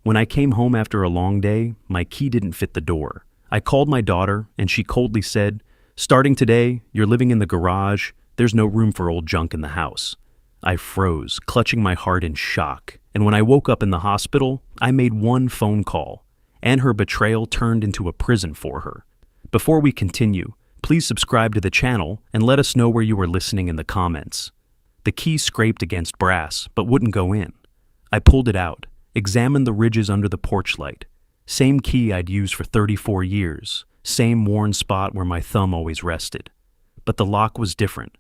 When I came home after a long day, my key didn't fit the door. I called my daughter, and she coldly said, "Starting today, you're living in the garage. There's no room for old junk in the house." I froze, clutching my heart in shock, and when I woke up in the hospital, I made one phone call, and her betrayal turned into a prison for her. Before we continue, please subscribe to the channel and let us know where you are listening in the comments. The key scraped against brass, but wouldn't go in. I pulled it out, examined the ridges under the porch light. Same key I'd used for 34 years, same worn spot where my thumb always rested. But the lock was different.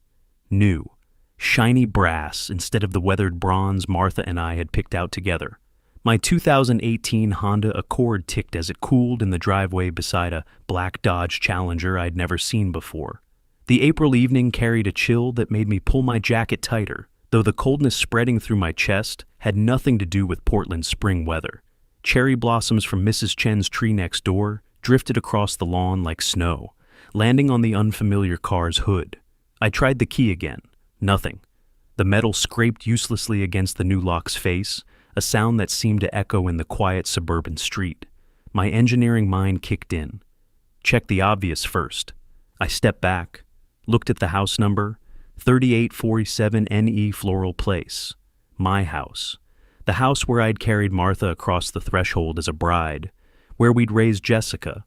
New. Shiny brass instead of the weathered bronze Martha and I had picked out together. My 2018 Honda Accord ticked as it cooled in the driveway beside a black Dodge Challenger I'd never seen before. The April evening carried a chill that made me pull my jacket tighter, though the coldness spreading through my chest had nothing to do with Portland's spring weather. Cherry blossoms from Mrs. Chen's tree next door drifted across the lawn like snow, landing on the unfamiliar car's hood. I tried the key again. Nothing. The metal scraped uselessly against the new lock's face, a sound that seemed to echo in the quiet suburban street. My engineering mind kicked in. Check the obvious first. I stepped back, looked at the house number, 3847 NE Floral Place. My house. The house where I'd carried Martha across the threshold as a bride, where we'd raised Jessica,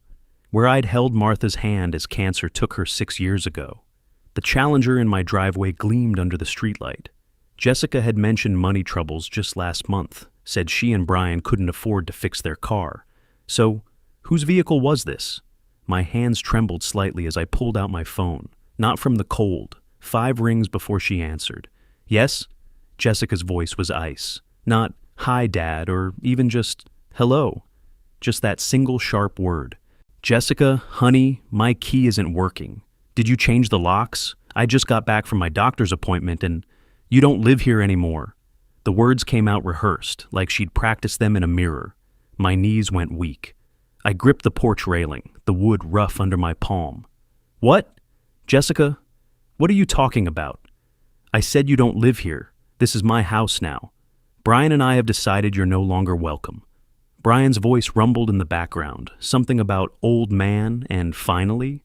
where I'd held Martha's hand as cancer took her 6 years ago. The Challenger in my driveway gleamed under the streetlight. Jessica had mentioned money troubles just last month, said she and Brian couldn't afford to fix their car. So, whose vehicle was this? My hands trembled slightly as I pulled out my phone, not from the cold, 5 rings before she answered. Yes? Jessica's voice was ice. Not, "Hi, Dad," or even just, "Hello." Just that single sharp word. "Jessica, honey, my key isn't working. Did you change the locks? I just got back from my doctor's appointment and you don't live here anymore." The words came out rehearsed, like she'd practiced them in a mirror. My knees went weak. I gripped the porch railing, the wood rough under my palm. "What? Jessica, what are you talking about? I said you don't live here. This is my house now. Brian and I have decided you're no longer welcome." Brian's voice rumbled in the background, something about old man and finally.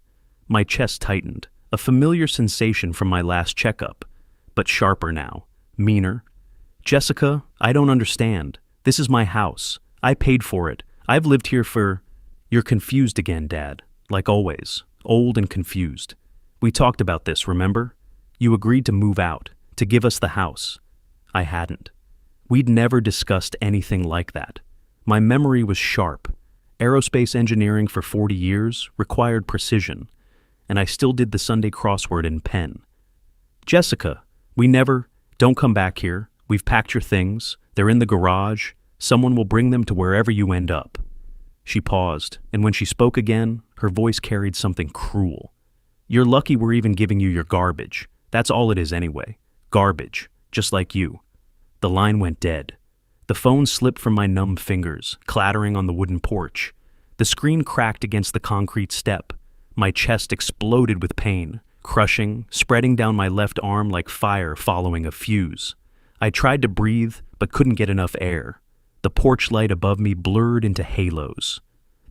My chest tightened, a familiar sensation from my last checkup, but sharper now, meaner. "Jessica, I don't understand. This is my house. I paid for it. I've lived here for—" "You're confused again, Dad, like always, old and confused. We talked about this, remember? You agreed to move out, to give us the house." I hadn't. We'd never discussed anything like that. My memory was sharp. Aerospace engineering for 40 years required precision, and I still did the Sunday crossword in pen. "Jessica, don't come back here. We've packed your things. They're in the garage. Someone will bring them to wherever you end up." She paused, and when she spoke again, her voice carried something cruel. "You're lucky we're even giving you your garbage. That's all it is anyway. Garbage, just like you." The line went dead. The phone slipped from my numb fingers, clattering on the wooden porch. The screen cracked against the concrete step. My chest exploded with pain, crushing, spreading down my left arm like fire following a fuse. I tried to breathe, but couldn't get enough air. The porch light above me blurred into halos.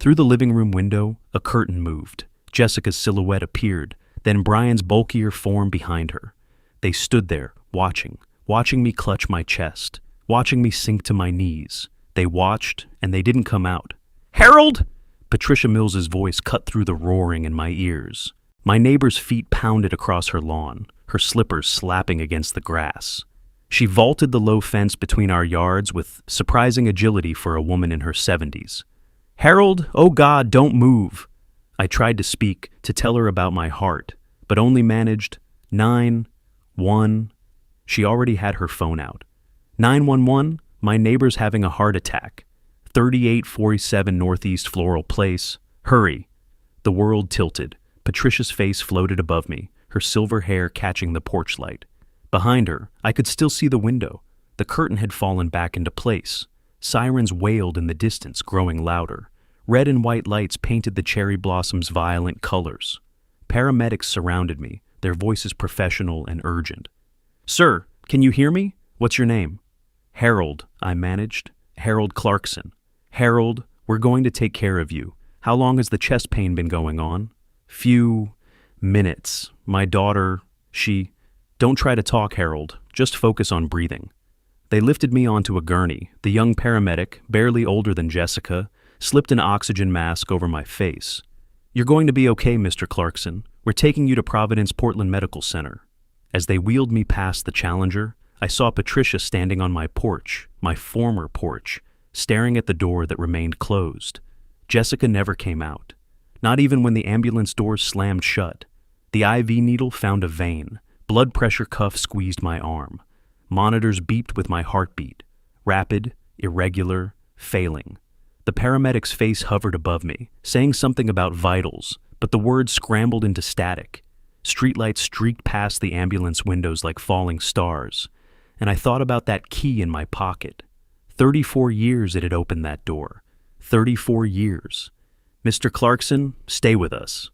Through the living room window, a curtain moved. Jessica's silhouette appeared, then Brian's bulkier form behind her. They stood there, watching me clutch my chest, watching me sink to my knees. They watched, and they didn't come out. "Harold!" Patricia Mills's voice cut through the roaring in my ears. My neighbor's feet pounded across her lawn, her slippers slapping against the grass. She vaulted the low fence between our yards with surprising agility for a woman in her 70s. "Harold, oh God, don't move." I tried to speak, to tell her about my heart, but only managed 911. She already had her phone out. 911, my neighbor's having a heart attack. 3847 Northeast Floral Place. Hurry. The world tilted. Patricia's face floated above me, her silver hair catching the porch light. Behind her, I could still see the window. The curtain had fallen back into place. Sirens wailed in the distance, growing louder. Red and white lights painted the cherry blossoms' violent colors. Paramedics surrounded me, their voices professional and urgent. "Sir, can you hear me? What's your name?" "Harold," I managed. "Harold Clarkson." Harold, we're going to take care of you. How long has the chest pain been going on? Few minutes. My daughter, Don't try to talk, Harold. Just focus on breathing. They lifted me onto a gurney. The young paramedic, barely older than Jessica, slipped an oxygen mask over my face. You're going to be okay, Mr. Clarkson. We're taking you to Providence Portland Medical Center. As they wheeled me past the Challenger, I saw Patricia standing on my porch, my former porch, staring at the door that remained closed. Jessica never came out, not even when the ambulance doors slammed shut. The IV needle found a vein. Blood pressure cuff squeezed my arm. Monitors beeped with my heartbeat. Rapid, irregular, failing. The paramedic's face hovered above me, saying something about vitals, but the words scrambled into static. Streetlights streaked past the ambulance windows like falling stars, and I thought about that key in my pocket. 34 years it had opened that door. 34 years. Mr. Clarkson, stay with us.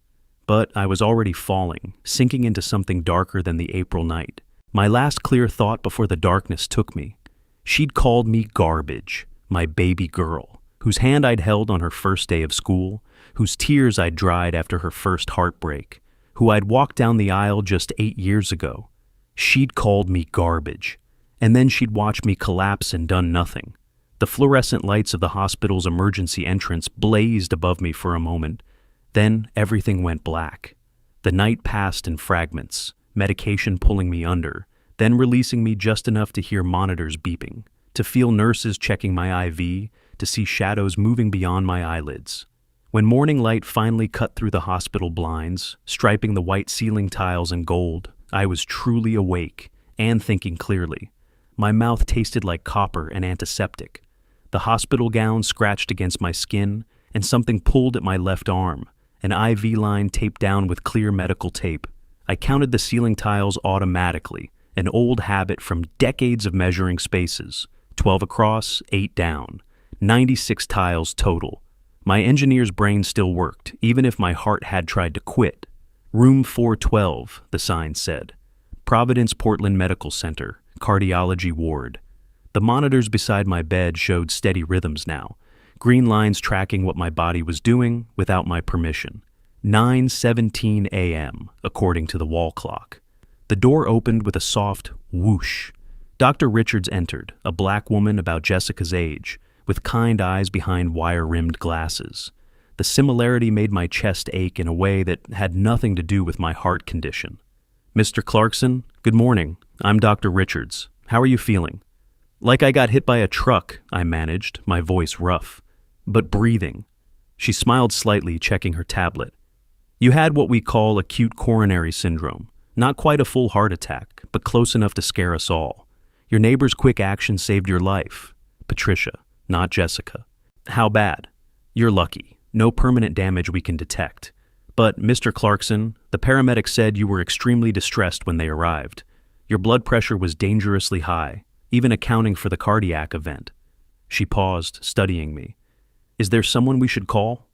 But I was already falling, sinking into something darker than the April night. My last clear thought before the darkness took me. She'd called me garbage, my baby girl, whose hand I'd held on her first day of school, whose tears I'd dried after her first heartbreak, who I'd walked down the aisle just 8 years ago. She'd called me garbage, and then she'd watched me collapse and done nothing. The fluorescent lights of the hospital's emergency entrance blazed above me for a moment. Then everything went black. The night passed in fragments, medication pulling me under, then releasing me just enough to hear monitors beeping, to feel nurses checking my IV, to see shadows moving beyond my eyelids. When morning light finally cut through the hospital blinds, striping the white ceiling tiles in gold, I was truly awake and thinking clearly. My mouth tasted like copper and antiseptic. The hospital gown scratched against my skin, and something pulled at my left arm, an IV line taped down with clear medical tape. I counted the ceiling tiles automatically, an old habit from decades of measuring spaces. 12 across, 8 down. 96 tiles total. My engineer's brain still worked, even if my heart had tried to quit. Room 412, the sign said. Providence Portland Medical Center, cardiology ward. The monitors beside my bed showed steady rhythms now, green lines tracking what my body was doing without my permission. 9:17 a.m., according to the wall clock. The door opened with a soft whoosh. Dr. Richards entered, a black woman about Jessica's age, with kind eyes behind wire-rimmed glasses. The similarity made my chest ache in a way that had nothing to do with my heart condition. Mr. Clarkson, good morning. I'm Dr. Richards. How are you feeling? Like I got hit by a truck, I managed, my voice rough. But breathing. She smiled slightly, checking her tablet. You had what we call acute coronary syndrome. Not quite a full heart attack, but close enough to scare us all. Your neighbor's quick action saved your life. Patricia, not Jessica. How bad? You're lucky. No permanent damage we can detect. But, Mr. Clarkson, the paramedic said you were extremely distressed when they arrived. Your blood pressure was dangerously high, even accounting for the cardiac event. She paused, studying me. Is there someone we should call?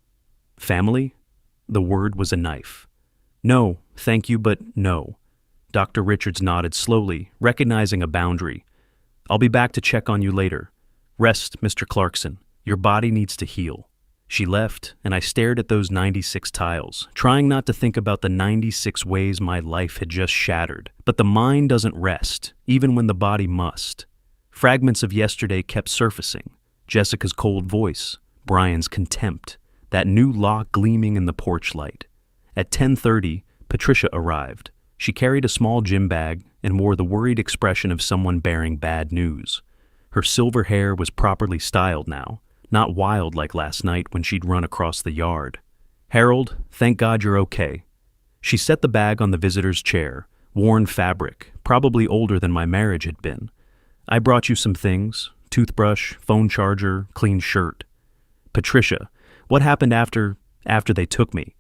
Family? The word was a knife. No, thank you, but no. Dr. Richards nodded slowly, recognizing a boundary. I'll be back to check on you later. Rest, Mr. Clarkson. Your body needs to heal. She left, and I stared at those 96 tiles, trying not to think about the 96 ways my life had just shattered. But the mind doesn't rest, even when the body must. Fragments of yesterday kept surfacing. Jessica's cold voice, Brian's contempt, that new lock gleaming in the porch light. At 10:30, Patricia arrived. She carried a small gym bag and wore the worried expression of someone bearing bad news. Her silver hair was properly styled now, not wild like last night when she'd run across the yard. Harold, thank God you're okay. She set the bag on the visitor's chair, worn fabric, probably older than my marriage had been. I brought you some things, toothbrush, phone charger, clean shirt. Patricia, what happened after they took me?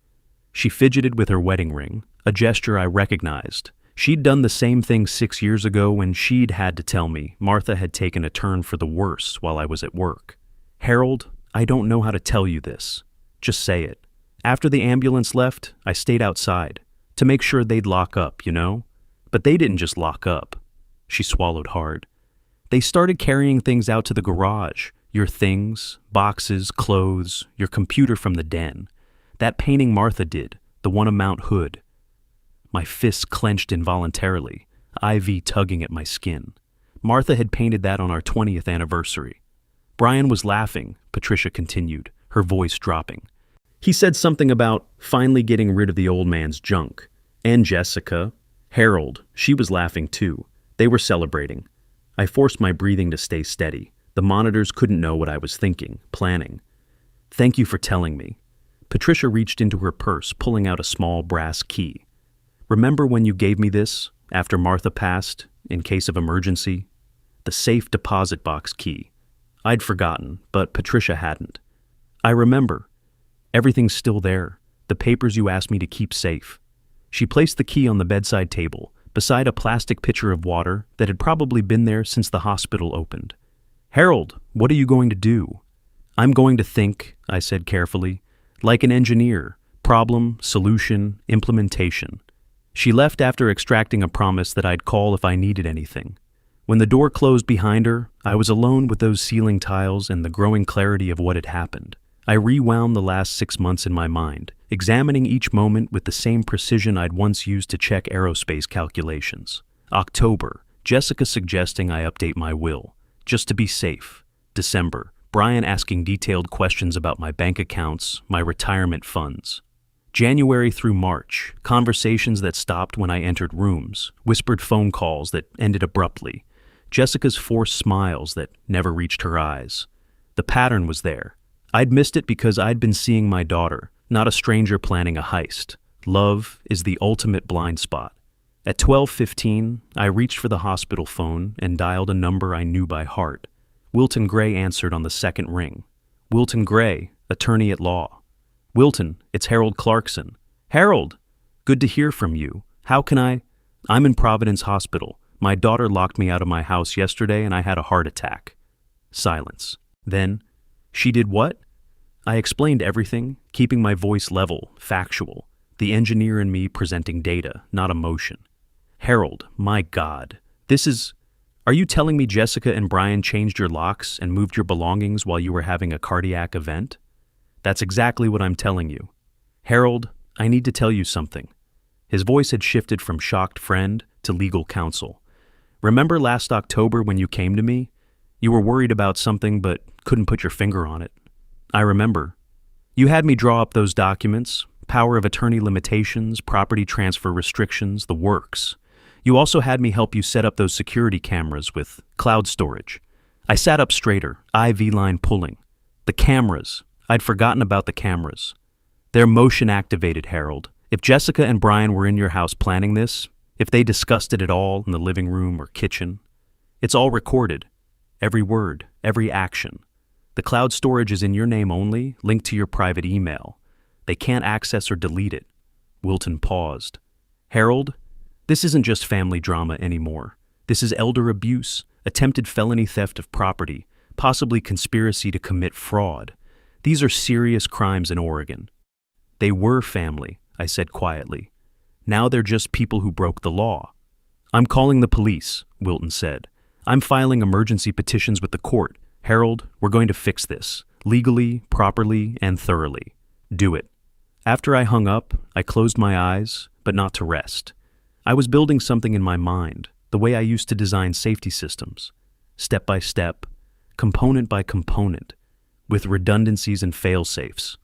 She fidgeted with her wedding ring, a gesture I recognized. She'd done the same thing 6 years ago when she'd had to tell me Martha had taken a turn for the worse while I was at work. Harold, I don't know how to tell you this. Just say it. After the ambulance left, I stayed outside, to make sure they'd lock up, you know? But they didn't just lock up. She swallowed hard. They started carrying things out to the garage, Your things, boxes, clothes, your computer from the den. That painting Martha did, the one of Mount Hood. My fists clenched involuntarily, IV tugging at my skin. Martha had painted that on our 20th anniversary. Brian was laughing, Patricia continued, her voice dropping. He said something about finally getting rid of the old man's junk. And Jessica, Harold, she was laughing too. They were celebrating. I forced my breathing to stay steady. The monitors couldn't know what I was thinking, planning. Thank you for telling me. Patricia reached into her purse, pulling out a small brass key. Remember when you gave me this, after Martha passed, in case of emergency? The safe deposit box key. I'd forgotten, but Patricia hadn't. I remember. Everything's still there, the papers you asked me to keep safe. She placed the key on the bedside table, beside a plastic pitcher of water that had probably been there since the hospital opened. Harold, what are you going to do? I'm going to think, I said carefully, like an engineer, problem, solution, implementation. She left after extracting a promise that I'd call if I needed anything. When the door closed behind her, I was alone with those ceiling tiles and the growing clarity of what had happened. I rewound the last 6 months in my mind, examining each moment with the same precision I'd once used to check aerospace calculations. October, Jessica suggesting I update my will, just to be safe. December, Brian asking detailed questions about my bank accounts, my retirement funds. January through March, conversations that stopped when I entered rooms, whispered phone calls that ended abruptly, Jessica's forced smiles that never reached her eyes. The pattern was there. I'd missed it because I'd been seeing my daughter, not a stranger planning a heist. Love is the ultimate blind spot. At 12:15, I reached for the hospital phone and dialed a number I knew by heart. Wilton Gray answered on the second ring. Wilton Gray, attorney at law. Wilton, it's Harold Clarkson. Harold, good to hear from you. How can I? I'm in Providence Hospital. My daughter locked me out of my house yesterday and I had a heart attack. Silence. Then, she did what? I explained everything, keeping my voice level, factual, the engineer in me presenting data, not emotion. Harold, my God, are you telling me Jessica and Brian changed your locks and moved your belongings while you were having a cardiac event? That's exactly what I'm telling you. Harold, I need to tell you something. His voice had shifted from shocked friend to legal counsel. Remember last October when you came to me? You were worried about something but couldn't put your finger on it. I remember. You had me draw up those documents, power of attorney limitations, property transfer restrictions, the works. You also had me help you set up those security cameras with cloud storage. I sat up straighter, IV line pulling. The cameras. I'd forgotten about the cameras. They're motion activated, Harold. If Jessica and Brian were in your house planning this, if they discussed it at all in the living room or kitchen, it's all recorded. Every word, every action. The cloud storage is in your name only, linked to your private email. They can't access or delete it. Wilton paused. Harold, this isn't just family drama anymore. This is elder abuse, attempted felony theft of property, possibly conspiracy to commit fraud. These are serious crimes in Oregon. They were family, I said quietly. Now they're just people who broke the law. I'm calling the police, Wilton said. I'm filing emergency petitions with the court. Harold, we're going to fix this, legally, properly, and thoroughly. Do it. After I hung up, I closed my eyes, but not to rest. I was building something in my mind, the way I used to design safety systems, step by step, component by component, with redundancies and fail-safes.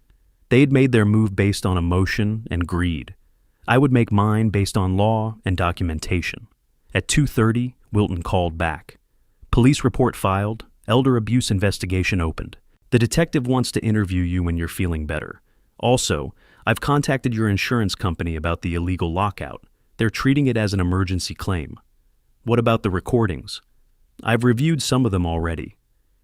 They'd made their move based on emotion and greed. I would make mine based on law and documentation. At 2:30, Wilton called back. Police report filed, elder abuse investigation opened. The detective wants to interview you when you're feeling better. Also, I've contacted your insurance company about the illegal lockout. They're treating it as an emergency claim. What about the recordings? I've reviewed some of them already.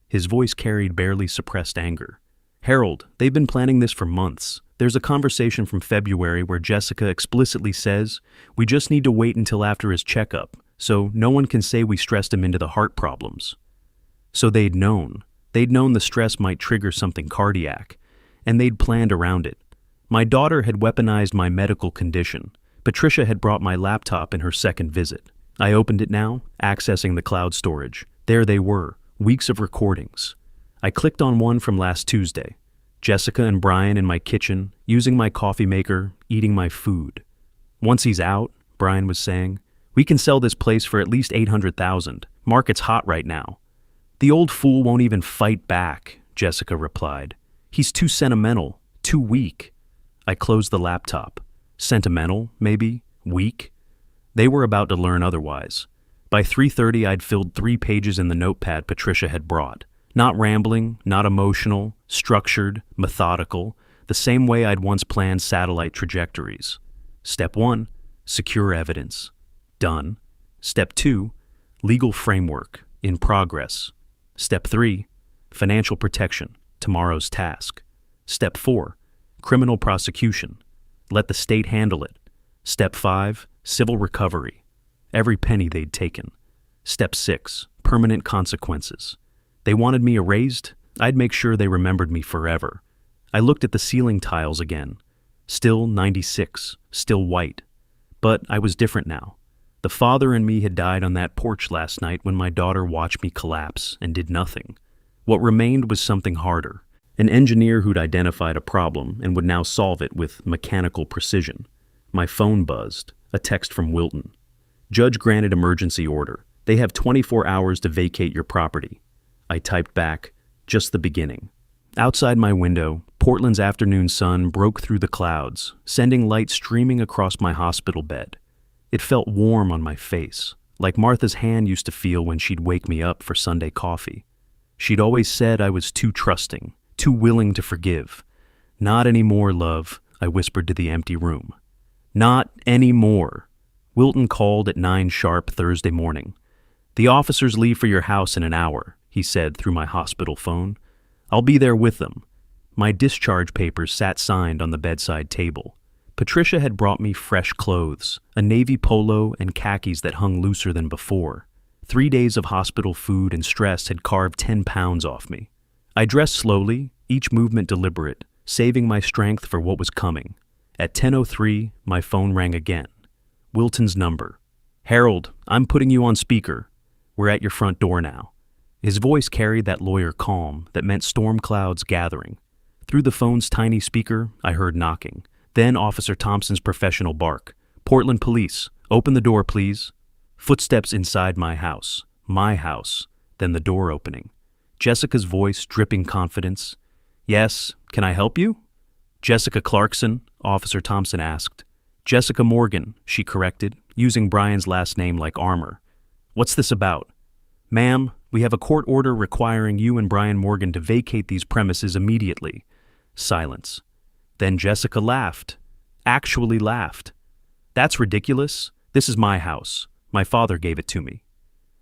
His voice carried barely suppressed anger. Harold, they've been planning this for months. There's a conversation from February where Jessica explicitly says, we just need to wait until after his checkup, so no one can say we stressed him into the heart problems. So they'd known. They'd known the stress might trigger something cardiac, and they'd planned around it. My daughter had weaponized my medical condition. Patricia had brought my laptop in her second visit. I opened it now, accessing the cloud storage. There they were, weeks of recordings. I clicked on one from last Tuesday. Jessica and Brian in my kitchen, using my coffee maker, eating my food. Once he's out, Brian was saying, we can sell this place for at least $800,000. Market's hot right now. The old fool won't even fight back, Jessica replied. He's too sentimental, too weak. I closed the laptop. Sentimental, maybe? Weak? They were about to learn otherwise. By 3:30, I'd filled 3 pages in the notepad Patricia had brought. Not rambling, not emotional, structured, methodical, the same way I'd once planned satellite trajectories. Step 1, secure evidence. Done. Step 2, legal framework. In progress. Step 3, financial protection. Tomorrow's task. Step 4, criminal prosecution. Let the state handle it. Step 5, civil recovery. Every penny they'd taken. Step 6, permanent consequences. They wanted me erased, I'd make sure they remembered me forever. I looked at the ceiling tiles again. Still 96, still white. But I was different now. The father in me had died on that porch last night when my daughter watched me collapse and did nothing. What remained was something harder. An engineer who'd identified a problem and would now solve it with mechanical precision. My phone buzzed, a text from Wilton. Judge granted emergency order. They have 24 hours to vacate your property. I typed back, just the beginning. Outside my window, Portland's afternoon sun broke through the clouds, sending light streaming across my hospital bed. It felt warm on my face, like Martha's hand used to feel when she'd wake me up for Sunday coffee. She'd always said I was too trusting, too willing to forgive. Not anymore, love, I whispered to the empty room. Not anymore. Wilton called at 9 sharp Thursday morning. The officers leave for your house in an hour, he said through my hospital phone. I'll be there with them. My discharge papers sat signed on the bedside table. Patricia had brought me fresh clothes, a navy polo and khakis that hung looser than before. 3 days of hospital food and stress had carved 10 pounds off me. I dressed slowly, each movement deliberate, saving my strength for what was coming. At 10:03, my phone rang again. Wilton's number. Harold, I'm putting you on speaker. We're at your front door now. His voice carried that lawyer calm that meant storm clouds gathering. Through the phone's tiny speaker, I heard knocking. Then Officer Thompson's professional bark. Portland Police, open the door, please. Footsteps inside my house. Then the door opening. Jessica's voice dripping confidence. Yes, can I help you? Jessica Clarkson, Officer Thompson asked. Jessica Morgan, she corrected, using Brian's last name like armor. What's this about? Ma'am, we have a court order requiring you and Brian Morgan to vacate these premises immediately. Silence. Then Jessica laughed. Actually laughed. That's ridiculous. This is my house. My father gave it to me.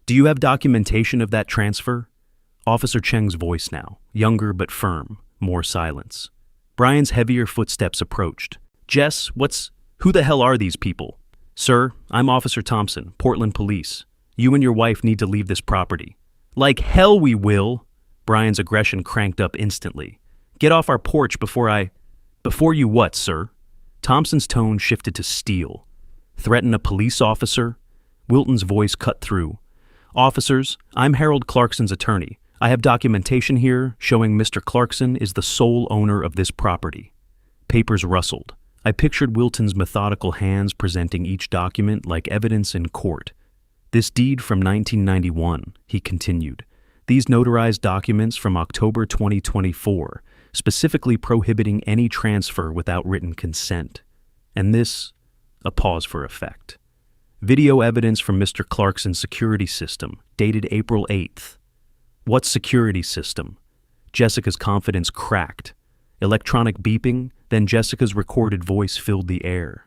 Do you have documentation of that transfer? Officer Cheng's voice now, younger but firm, more silence. Brian's heavier footsteps approached. Jess, who the hell are these people? Sir, I'm Officer Thompson, Portland Police. You and your wife need to leave this property. Like hell we will! Brian's aggression cranked up instantly. Get off our porch Before you what, sir? Thompson's tone shifted to steel. Threaten a police officer? Wilton's voice cut through. Officers, I'm Harold Clarkson's attorney. I have documentation here showing Mr. Clarkson is the sole owner of this property. Papers rustled. I pictured Wilton's methodical hands presenting each document like evidence in court. This deed from 1991, he continued. These notarized documents from October 2024, specifically prohibiting any transfer without written consent. And this, a pause for effect. Video evidence from Mr. Clarkson's security system, dated April 8th. What security system? Jessica's confidence cracked. Electronic beeping, then Jessica's recorded voice filled the air.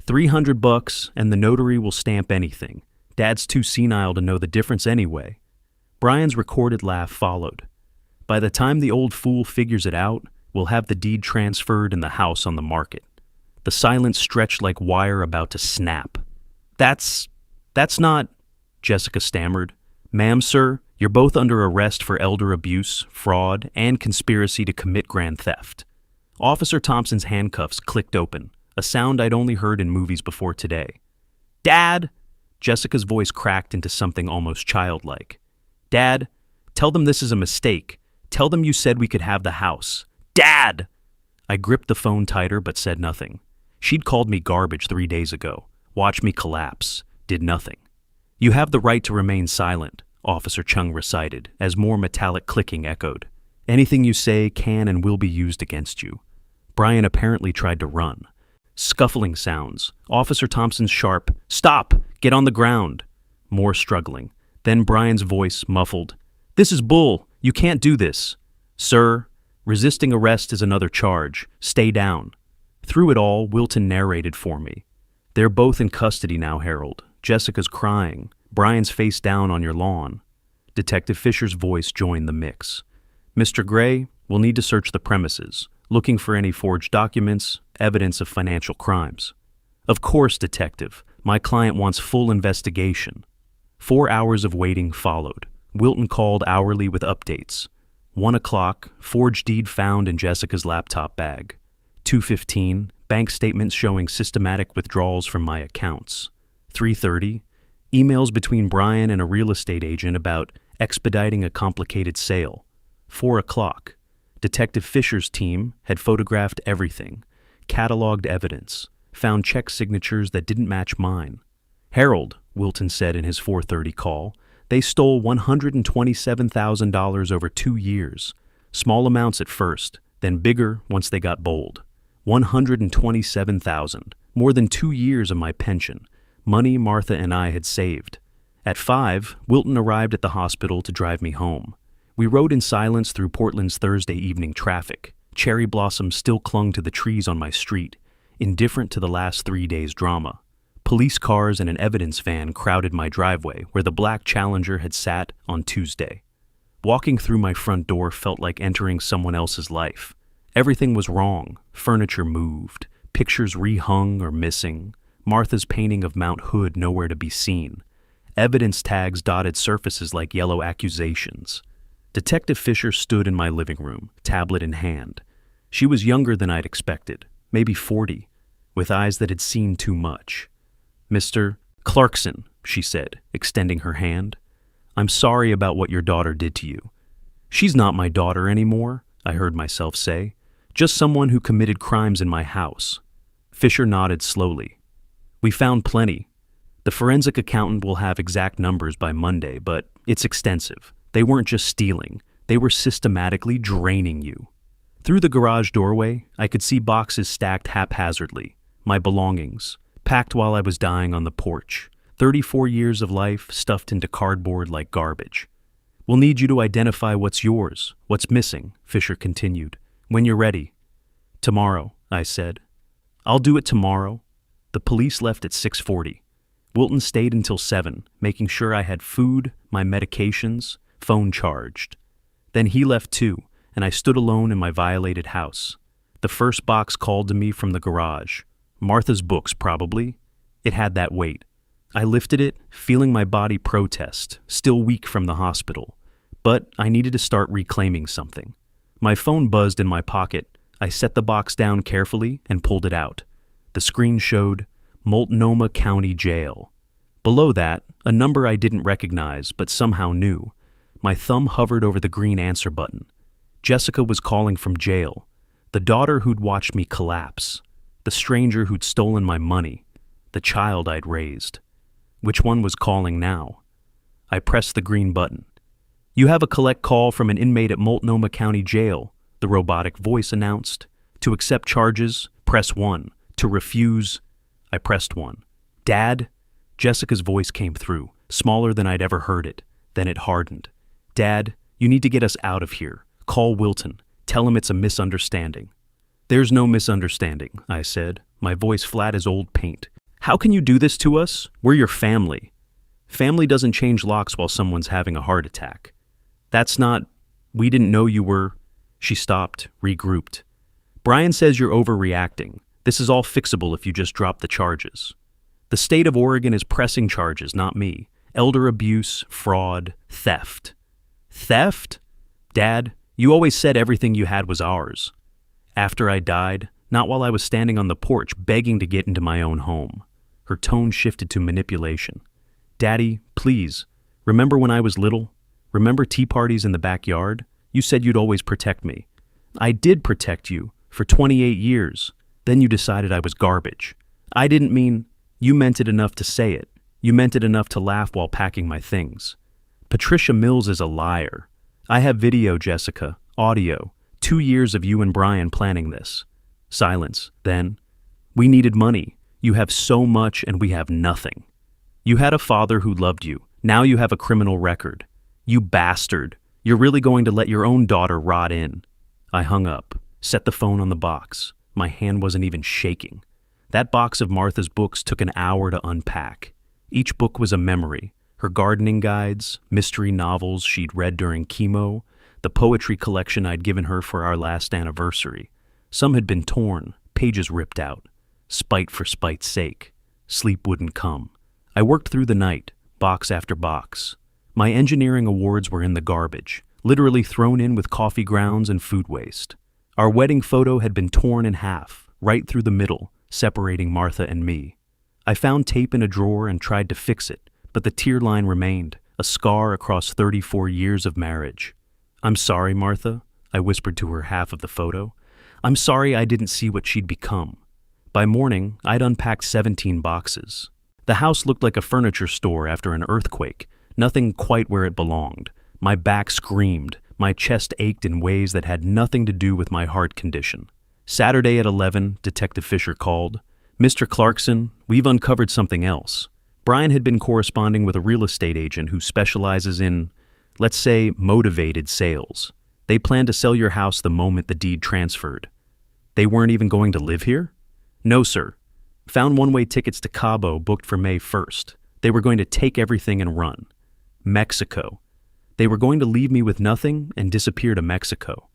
$300 and the notary will stamp anything. Dad's too senile to know the difference anyway. Brian's recorded laugh followed. By the time the old fool figures it out, we'll have the deed transferred and the house on the market. The silence stretched like wire about to snap. That's not, Jessica stammered. Ma'am, sir, you're both under arrest for elder abuse, fraud, and conspiracy to commit grand theft. Officer Thompson's handcuffs clicked open, a sound I'd only heard in movies before today. Dad! Jessica's voice cracked into something almost childlike. Dad, tell them this is a mistake. Tell them you said we could have the house. Dad! I gripped the phone tighter but said nothing. She'd called me garbage 3 days ago. Watched me collapse. Did nothing. You have the right to remain silent, Officer Chung recited, as more metallic clicking echoed. Anything you say can and will be used against you. Brian apparently tried to run. Scuffling sounds. Officer Thompson's sharp, "Stop! Get on the ground!" More struggling. Then Brian's voice, muffled. "This is bull! You can't do this!" "Sir, resisting arrest is another charge. Stay down." Through it all, Wilton narrated for me. "They're both in custody now, Harold. Jessica's crying. Brian's face down on your lawn." Detective Fisher's voice joined the mix. "Mr. Gray, we'll need to search the premises, looking for any forged documents, evidence of financial crimes." "Of course, Detective. My client wants full investigation." 4 hours of waiting followed. Wilton called hourly with updates. 1 o'clock, forged deed found in Jessica's laptop bag. 2:15, bank statements showing systematic withdrawals from my accounts. 3:30, emails between Brian and a real estate agent about expediting a complicated sale. 4 o'clock, Detective Fisher's team had photographed everything, cataloged evidence, found check signatures that didn't match mine. "Harold," Wilton said in his 4:30 call, "they stole $127,000 over 2 years. Small amounts at first, then bigger once they got bold. 127,000, more than 2 years of my pension, money Martha and I had saved." At 5, Wilton arrived at the hospital to drive me home. We rode in silence through Portland's Thursday evening traffic. Cherry blossoms still clung to the trees on my street, indifferent to the last 3 days' drama. Police cars and an evidence van crowded my driveway where the black Challenger had sat on Tuesday. Walking through my front door felt like entering someone else's life. Everything was wrong. Furniture moved, pictures rehung or missing, Martha's painting of Mount Hood nowhere to be seen. Evidence tags dotted surfaces like yellow accusations. Detective Fisher stood in my living room, tablet in hand. She was younger than I'd expected, maybe 40, with eyes that had seen too much. "Mr. Clarkson," she said, extending her hand. "I'm sorry about what your daughter did to you." "She's not my daughter anymore," I heard myself say. "Just someone who committed crimes in my house." Fisher nodded slowly. "We found plenty. The forensic accountant will have exact numbers by Monday, but it's extensive. They weren't just stealing. They were systematically draining you." Through the garage doorway, I could see boxes stacked haphazardly, my belongings, packed while I was dying on the porch. 34 years of life stuffed into cardboard like garbage. "We'll need you to identify what's yours, what's missing," Fisher continued. "When you're ready." "Tomorrow," I said. "I'll do it tomorrow." The police left at 6:40. Wilton stayed until 7, making sure I had food, my medications, phone charged. Then he left too, and I stood alone in my violated house. The first box called to me from the garage. Martha's books, probably. It had that weight. I lifted it, feeling my body protest, still weak from the hospital. But I needed to start reclaiming something. My phone buzzed in my pocket. I set the box down carefully and pulled it out. The screen showed Multnomah County Jail. Below that, a number I didn't recognize but somehow knew. My thumb hovered over the green answer button. Jessica was calling from jail. The daughter who'd watched me collapse. The stranger who'd stolen my money. The child I'd raised. Which one was calling now? I pressed the green button. "You have a collect call from an inmate at Multnomah County Jail," the robotic voice announced. "To accept charges, press 1. To refuse," I pressed 1. "Dad?" Jessica's voice came through, smaller than I'd ever heard it. Then it hardened. "Dad, you need to get us out of here. Call Wilton. Tell him it's a misunderstanding." "There's no misunderstanding," I said, my voice flat as old paint. "How can you do this to us? We're your family." "Family doesn't change locks while someone's having a heart attack." "That's not... We didn't know you were..." She stopped, regrouped. "Brian says you're overreacting. This is all fixable if you just drop the charges." "The state of Oregon is pressing charges, not me. Elder abuse, fraud, theft." "Theft? Dad, you always said everything you had was ours." "After I died, not while I was standing on the porch begging to get into my own home." Her tone shifted to manipulation. "Daddy, please, remember when I was little? Remember tea parties in the backyard? You said you'd always protect me. I did protect you for 28 years. Then you decided I was garbage. I didn't mean, you meant it enough to say it. You meant it enough to laugh while packing my things. Patricia Mills is a liar. I have video, Jessica, audio, 2 years of you and Brian planning this. Silence. Then, we needed money. You have so much and we have nothing. You had a father who loved you. Now you have a criminal record. You bastard. You're really going to let your own daughter rot in. I hung up, set the phone on the box. My hand wasn't even shaking. That box of Martha's books took an hour to unpack. Each book was a memory. Her gardening guides, mystery novels she'd read during chemo, the poetry collection I'd given her for our last anniversary. Some had been torn, pages ripped out. Spite for spite's sake. Sleep wouldn't come. I worked through the night, box after box. My engineering awards were in the garbage, literally thrown in with coffee grounds and food waste. Our wedding photo had been torn in half, right through the middle, separating Martha and me. I found tape in a drawer and tried to fix it, but the tear line remained, a scar across 34 years of marriage. I'm sorry, Martha, I whispered to her half of the photo. I'm sorry I didn't see what she'd become. By morning, I'd unpacked 17 boxes. The house looked like a furniture store after an earthquake, nothing quite where it belonged. My back screamed, my chest ached in ways that had nothing to do with my heart condition. Saturday at 11, Detective Fisher called. Mr. Clarkson, we've uncovered something else. Brian had been corresponding with a real estate agent who specializes in, let's say, motivated sales. They planned to sell your house the moment the deed transferred. They weren't even going to live here? No, sir. Found one-way tickets to Cabo booked for May 1st. They were going to take everything and run. Mexico. They were going to leave me with nothing and disappear to Mexico.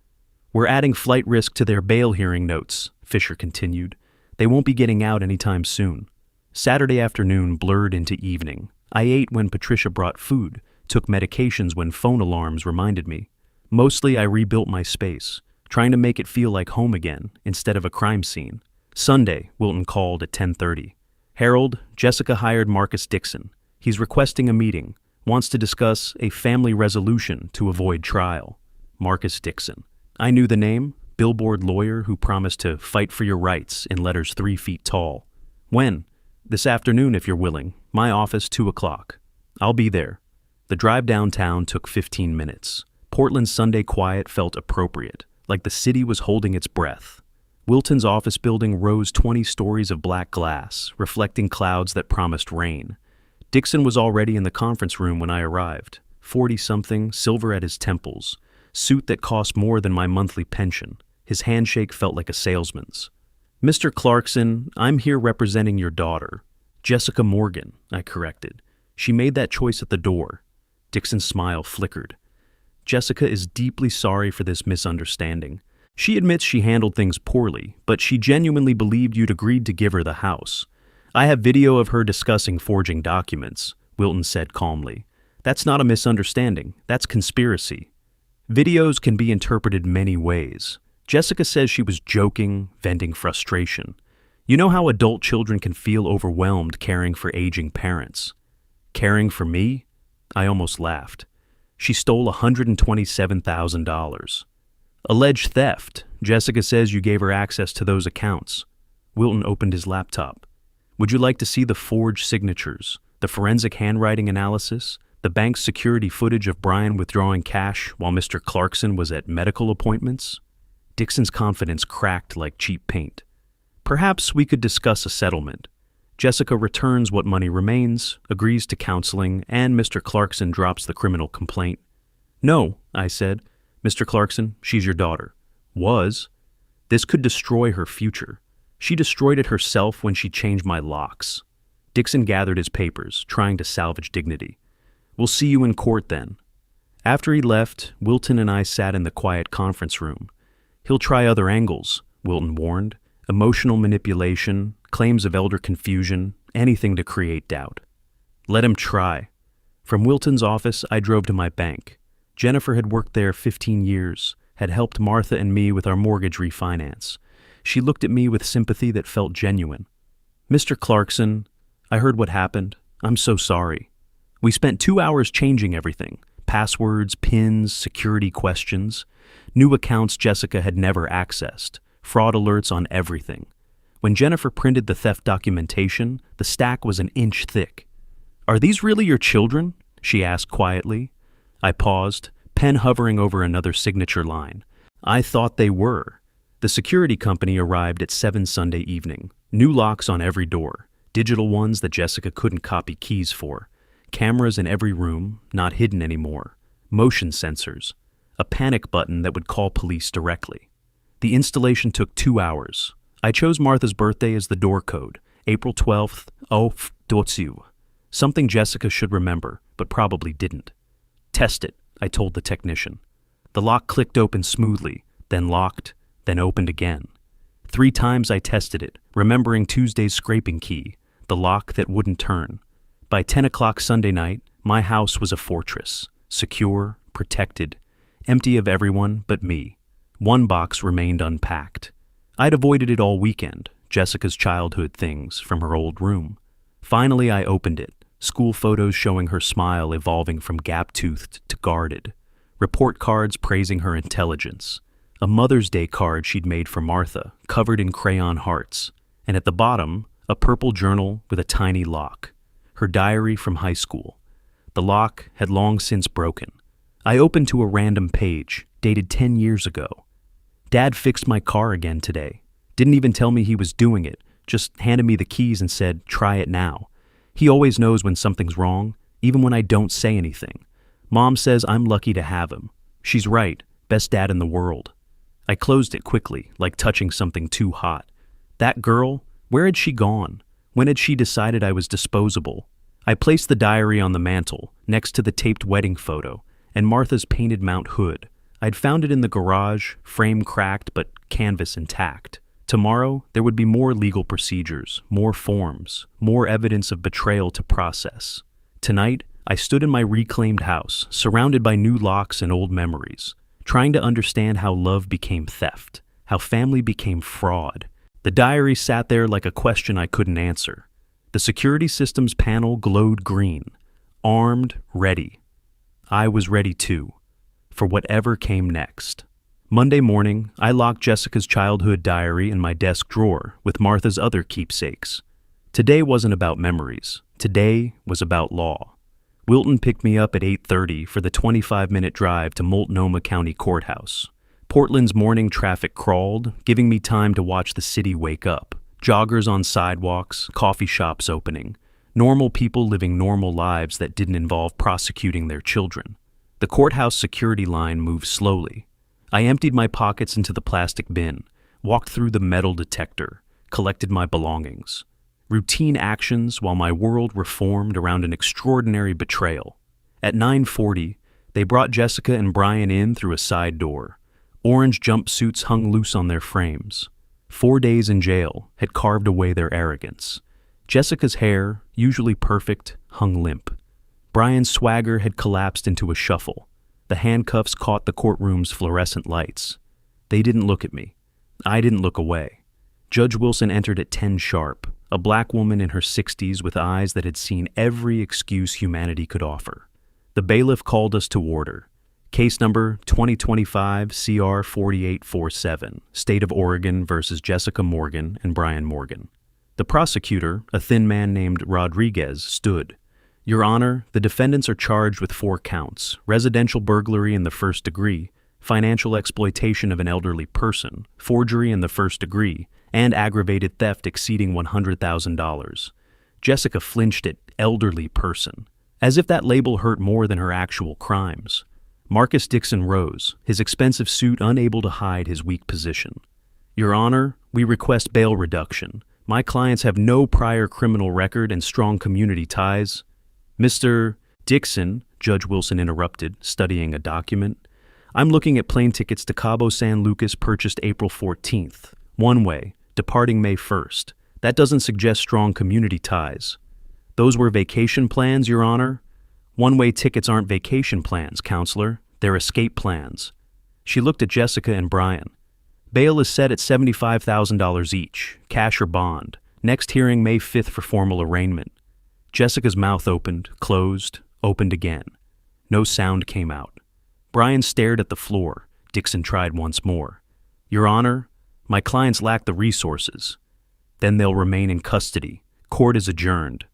We're adding flight risk to their bail hearing notes, Fisher continued. They won't be getting out anytime soon. Saturday afternoon blurred into evening. I ate when Patricia brought food, took medications when phone alarms reminded me. Mostly I rebuilt my space, trying to make it feel like home again instead of a crime scene. Sunday, Wilton called at 10:30. Harold, Jessica hired Marcus Dixon. He's requesting a meeting, wants to discuss a family resolution to avoid trial. Marcus Dixon. I knew the name, billboard lawyer who promised to fight for your rights in letters 3 feet tall. When? This afternoon if you're willing. My office, 2 o'clock. I'll be there. The drive downtown took 15 minutes. Portland's Sunday quiet felt appropriate, like the city was holding its breath. Wilton's office building rose 20 stories of black glass, reflecting clouds that promised rain. Dixon was already in the conference room when I arrived, 40-something, silver at his temples, suit that cost more than my monthly pension. His handshake felt like a salesman's. Mr. Clarkson, I'm here representing your daughter. Jessica Morgan, I corrected. She made that choice at the door. Dixon's smile flickered. Jessica is deeply sorry for this misunderstanding. She admits she handled things poorly, but she genuinely believed you'd agreed to give her the house. I have video of her discussing forging documents, Wilton said calmly. That's not a misunderstanding. That's conspiracy. Videos can be interpreted many ways. Jessica says she was joking, venting frustration. You know how adult children can feel overwhelmed caring for aging parents. Caring for me? I almost laughed. She stole $127,000. Alleged theft. Jessica says you gave her access to those accounts. Wilton opened his laptop. Would you like to see the forged signatures, the forensic handwriting analysis, the bank's security footage of Brian withdrawing cash while Mr. Clarkson was at medical appointments? Dixon's confidence cracked like cheap paint. Perhaps we could discuss a settlement. Jessica returns what money remains, agrees to counseling, and Mr. Clarkson drops the criminal complaint. No, I said. Mr. Clarkson, she's your daughter. Was. This could destroy her future. She destroyed it herself when she changed my locks. Dixon gathered his papers, trying to salvage dignity. We'll see you in court then. After he left, Wilton and I sat in the quiet conference room. He'll try other angles, Wilton warned. Emotional manipulation, claims of elder confusion, anything to create doubt. Let him try. From Wilton's office, I drove to my bank. Jennifer had worked there 15 years, had helped Martha and me with our mortgage refinance. She looked at me with sympathy that felt genuine. Mr. Clarkson, I heard what happened. I'm so sorry. We spent 2 hours changing everything, Passwords, pins, security questions. New accounts Jessica had never accessed. Fraud alerts on everything. When Jennifer printed the theft documentation, the stack was an inch thick. "Are these really your children?" she asked quietly. I paused, pen hovering over another signature line. I thought they were. The security company arrived at 7 Sunday evening. New locks on every door, digital ones that Jessica couldn't copy keys for. Cameras in every room, not hidden anymore. Motion sensors. A panic button that would call police directly. The installation took 2 hours. I chose Martha's birthday as the door code, April 12th, 2022. Something Jessica should remember, but probably didn't. "Test it," I told the technician. The lock clicked open smoothly, then locked, then opened again. 3 times I tested it, remembering Tuesday's scraping key, the lock that wouldn't turn. By 10 o'clock Sunday night, my house was a fortress, secure, protected, empty of everyone but me. One box remained unpacked. I'd avoided it all weekend, Jessica's childhood things from her old room. Finally, I opened it, school photos showing her smile evolving from gap-toothed to guarded, report cards praising her intelligence, a Mother's Day card she'd made for Martha, covered in crayon hearts, and at the bottom, a purple journal with a tiny lock, her diary from high school. The lock had long since broken. I opened to a random page, dated 10 years ago. "Dad fixed my car again today. Didn't even tell me he was doing it, just handed me the keys and said, 'Try it now.' He always knows when something's wrong, even when I don't say anything. Mom says I'm lucky to have him. She's right, best dad in the world." I closed it quickly, like touching something too hot. That girl, where had she gone? When had she decided I was disposable? I placed the diary on the mantle, next to the taped wedding photo, and Martha's painted Mount Hood. I'd found it in the garage, frame cracked but canvas intact. Tomorrow, there would be more legal procedures, more forms, more evidence of betrayal to process. Tonight, I stood in my reclaimed house, surrounded by new locks and old memories, trying to understand how love became theft, how family became fraud. The diary sat there like a question I couldn't answer. The security systems panel glowed green, armed, ready. I was ready too, for whatever came next. Monday morning, I locked Jessica's childhood diary in my desk drawer with Martha's other keepsakes. Today wasn't about memories. Today was about law. Wilton picked me up at 8:30 for the 25-minute drive to Multnomah County Courthouse. Portland's morning traffic crawled, giving me time to watch the city wake up. Joggers on sidewalks, coffee shops opening, normal people living normal lives that didn't involve prosecuting their children. The courthouse security line moved slowly. I emptied my pockets into the plastic bin, walked through the metal detector, collected my belongings. Routine actions while my world reformed around an extraordinary betrayal. At 9:40, they brought Jessica and Brian in through a side door. Orange jumpsuits hung loose on their frames. 4 days in jail had carved away their arrogance. Jessica's hair, usually perfect, hung limp. Brian's swagger had collapsed into a shuffle. The handcuffs caught the courtroom's fluorescent lights. They didn't look at me. I didn't look away. Judge Wilson entered at 10 sharp, a black woman in her 60s with eyes that had seen every excuse humanity could offer. The bailiff called us to order. Case number 2025 CR 4847, State of Oregon versus Jessica Morgan and Brian Morgan. The prosecutor, a thin man named Rodriguez, stood. "Your Honor, the defendants are charged with 4 counts: residential burglary in the first degree, financial exploitation of an elderly person, forgery in the first degree, and aggravated theft exceeding $100,000. Jessica flinched at elderly person, as if that label hurt more than her actual crimes. Marcus Dixon rose, his expensive suit unable to hide his weak position. "Your Honor, we request bail reduction. My clients have no prior criminal record and strong community ties." "Mr. Dixon," Judge Wilson interrupted, studying a document, "I'm looking at plane tickets to Cabo San Lucas purchased April 14th. One way, departing May 1st. That doesn't suggest strong community ties." "Those were vacation plans, Your Honor." "One-way tickets aren't vacation plans, Counselor. They're escape plans." She looked at Jessica and Brian. "Bail is set at $75,000 each, cash or bond. Next hearing May 5th for formal arraignment." Jessica's mouth opened, closed, opened again. No sound came out. Brian stared at the floor. Dixon tried once more. Your Honor, my clients lack the resources. Then they'll remain in custody. Court is adjourned.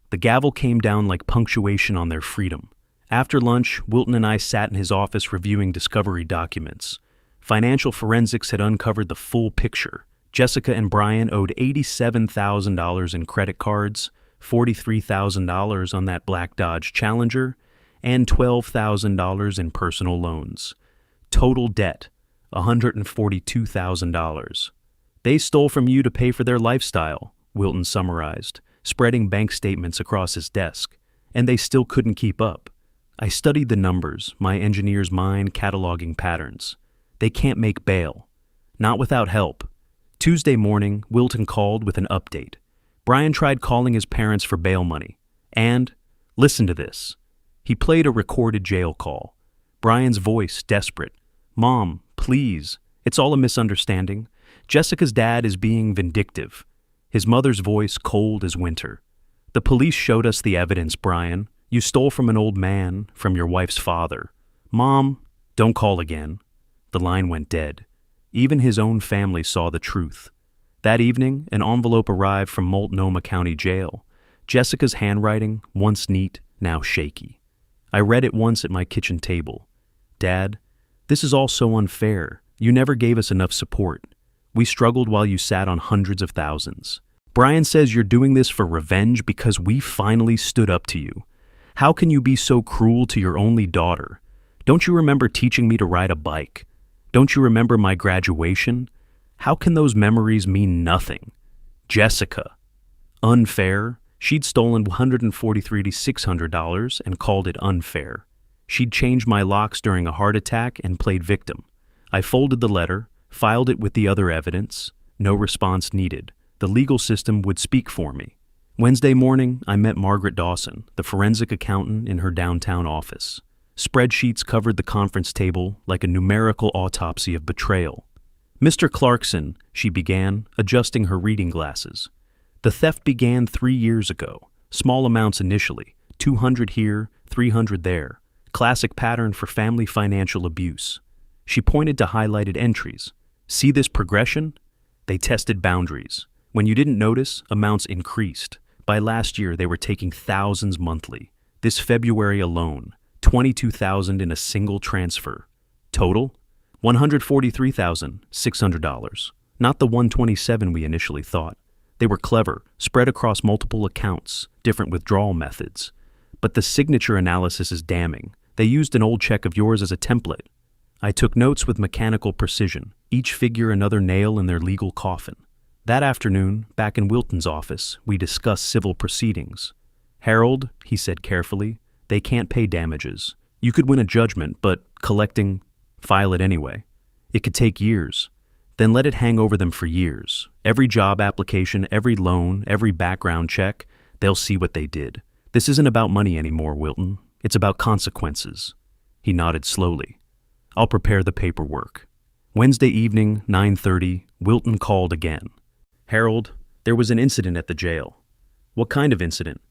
The gavel came down like punctuation on their freedom. After lunch, Wilton and I sat in his office reviewing discovery documents. Financial forensics had uncovered the full picture. Jessica and Brian owed $87,000 in credit cards, $43,000 on that black Dodge Challenger, and $12,000 in personal loans. Total debt, $142,000. They stole from you to pay for their lifestyle, Wilton summarized, spreading bank statements across his desk, and they still couldn't keep up. I studied the numbers, my engineer's mind cataloging patterns. They can't make bail. Not without help. Tuesday morning, Wilton called with an update. Brian tried calling his parents for bail money. And, listen to this. He played a recorded jail call. Brian's voice desperate. Mom, please. It's all a misunderstanding. Jessica's dad is being vindictive. His mother's voice cold as winter. The police showed us the evidence, Brian. You stole from an old man, from your wife's father. Mom, don't call again. The line went dead. Even his own family saw the truth. That evening, an envelope arrived from Multnomah County Jail. Jessica's handwriting, once neat, now shaky. I read it once at my kitchen table. Dad, this is all so unfair. You never gave us enough support. We struggled while you sat on hundreds of thousands. Brian says you're doing this for revenge because we finally stood up to you. How can you be so cruel to your only daughter? Don't you remember teaching me to ride a bike? Don't you remember my graduation? How can those memories mean nothing? Jessica. Unfair? She'd stolen $143,600 and called it unfair. She'd changed my locks during a heart attack and played victim. I folded the letter, filed it with the other evidence. No response needed. The legal system would speak for me. Wednesday morning, I met Margaret Dawson, the forensic accountant, in her downtown office. Spreadsheets covered the conference table like a numerical autopsy of betrayal. Mr. Clarkson, she began, adjusting her reading glasses. The theft began 3 years ago. Small amounts initially, 200 here, 300 there. Classic pattern for family financial abuse. She pointed to highlighted entries. See this progression? They tested boundaries. When you didn't notice, amounts increased. By last year, they were taking thousands monthly. This February alone, $22,000 in a single transfer. Total? $143,600. Not the $127,000 we initially thought. They were clever, spread across multiple accounts, different withdrawal methods. But the signature analysis is damning. They used an old check of yours as a template. I took notes with mechanical precision, each figure another nail in their legal coffin. That afternoon, back in Wilton's office, we discussed civil proceedings. Harold, he said carefully, they can't pay damages. You could win a judgment, but file it anyway. It could take years. Then let it hang over them for years. Every job application, every loan, every background check, they'll see what they did. This isn't about money anymore, Wilton. It's about consequences. He nodded slowly. I'll prepare the paperwork. Wednesday evening, 9:30, Wilton called again. Harold, there was an incident at the jail. What kind of incident?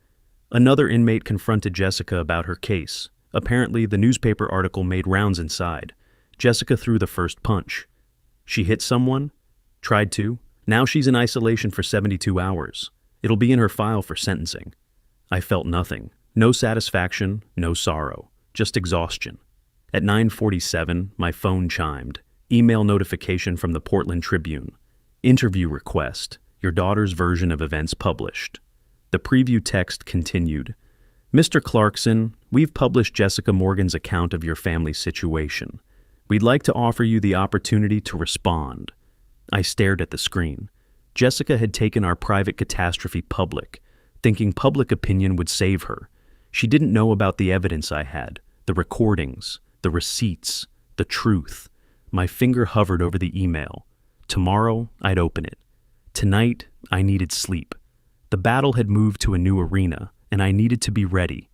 Another inmate confronted Jessica about her case. Apparently, the newspaper article made rounds inside. Jessica threw the first punch. She hit someone? Tried to. Now she's in isolation for 72 hours. It'll be in her file for sentencing. I felt nothing. No satisfaction, no sorrow. Just exhaustion. At 9:47, my phone chimed. Email notification from the Portland Tribune. Interview request. Your daughter's version of events published. The preview text continued. Mr. Clarkson, we've published Jessica Morgan's account of your family's situation. We'd like to offer you the opportunity to respond. I stared at the screen. Jessica had taken our private catastrophe public, thinking public opinion would save her. She didn't know about the evidence I had, the recordings, the receipts, the truth. My finger hovered over the email. Tomorrow, I'd open it. Tonight, I needed sleep. The battle had moved to a new arena, and I needed to be ready.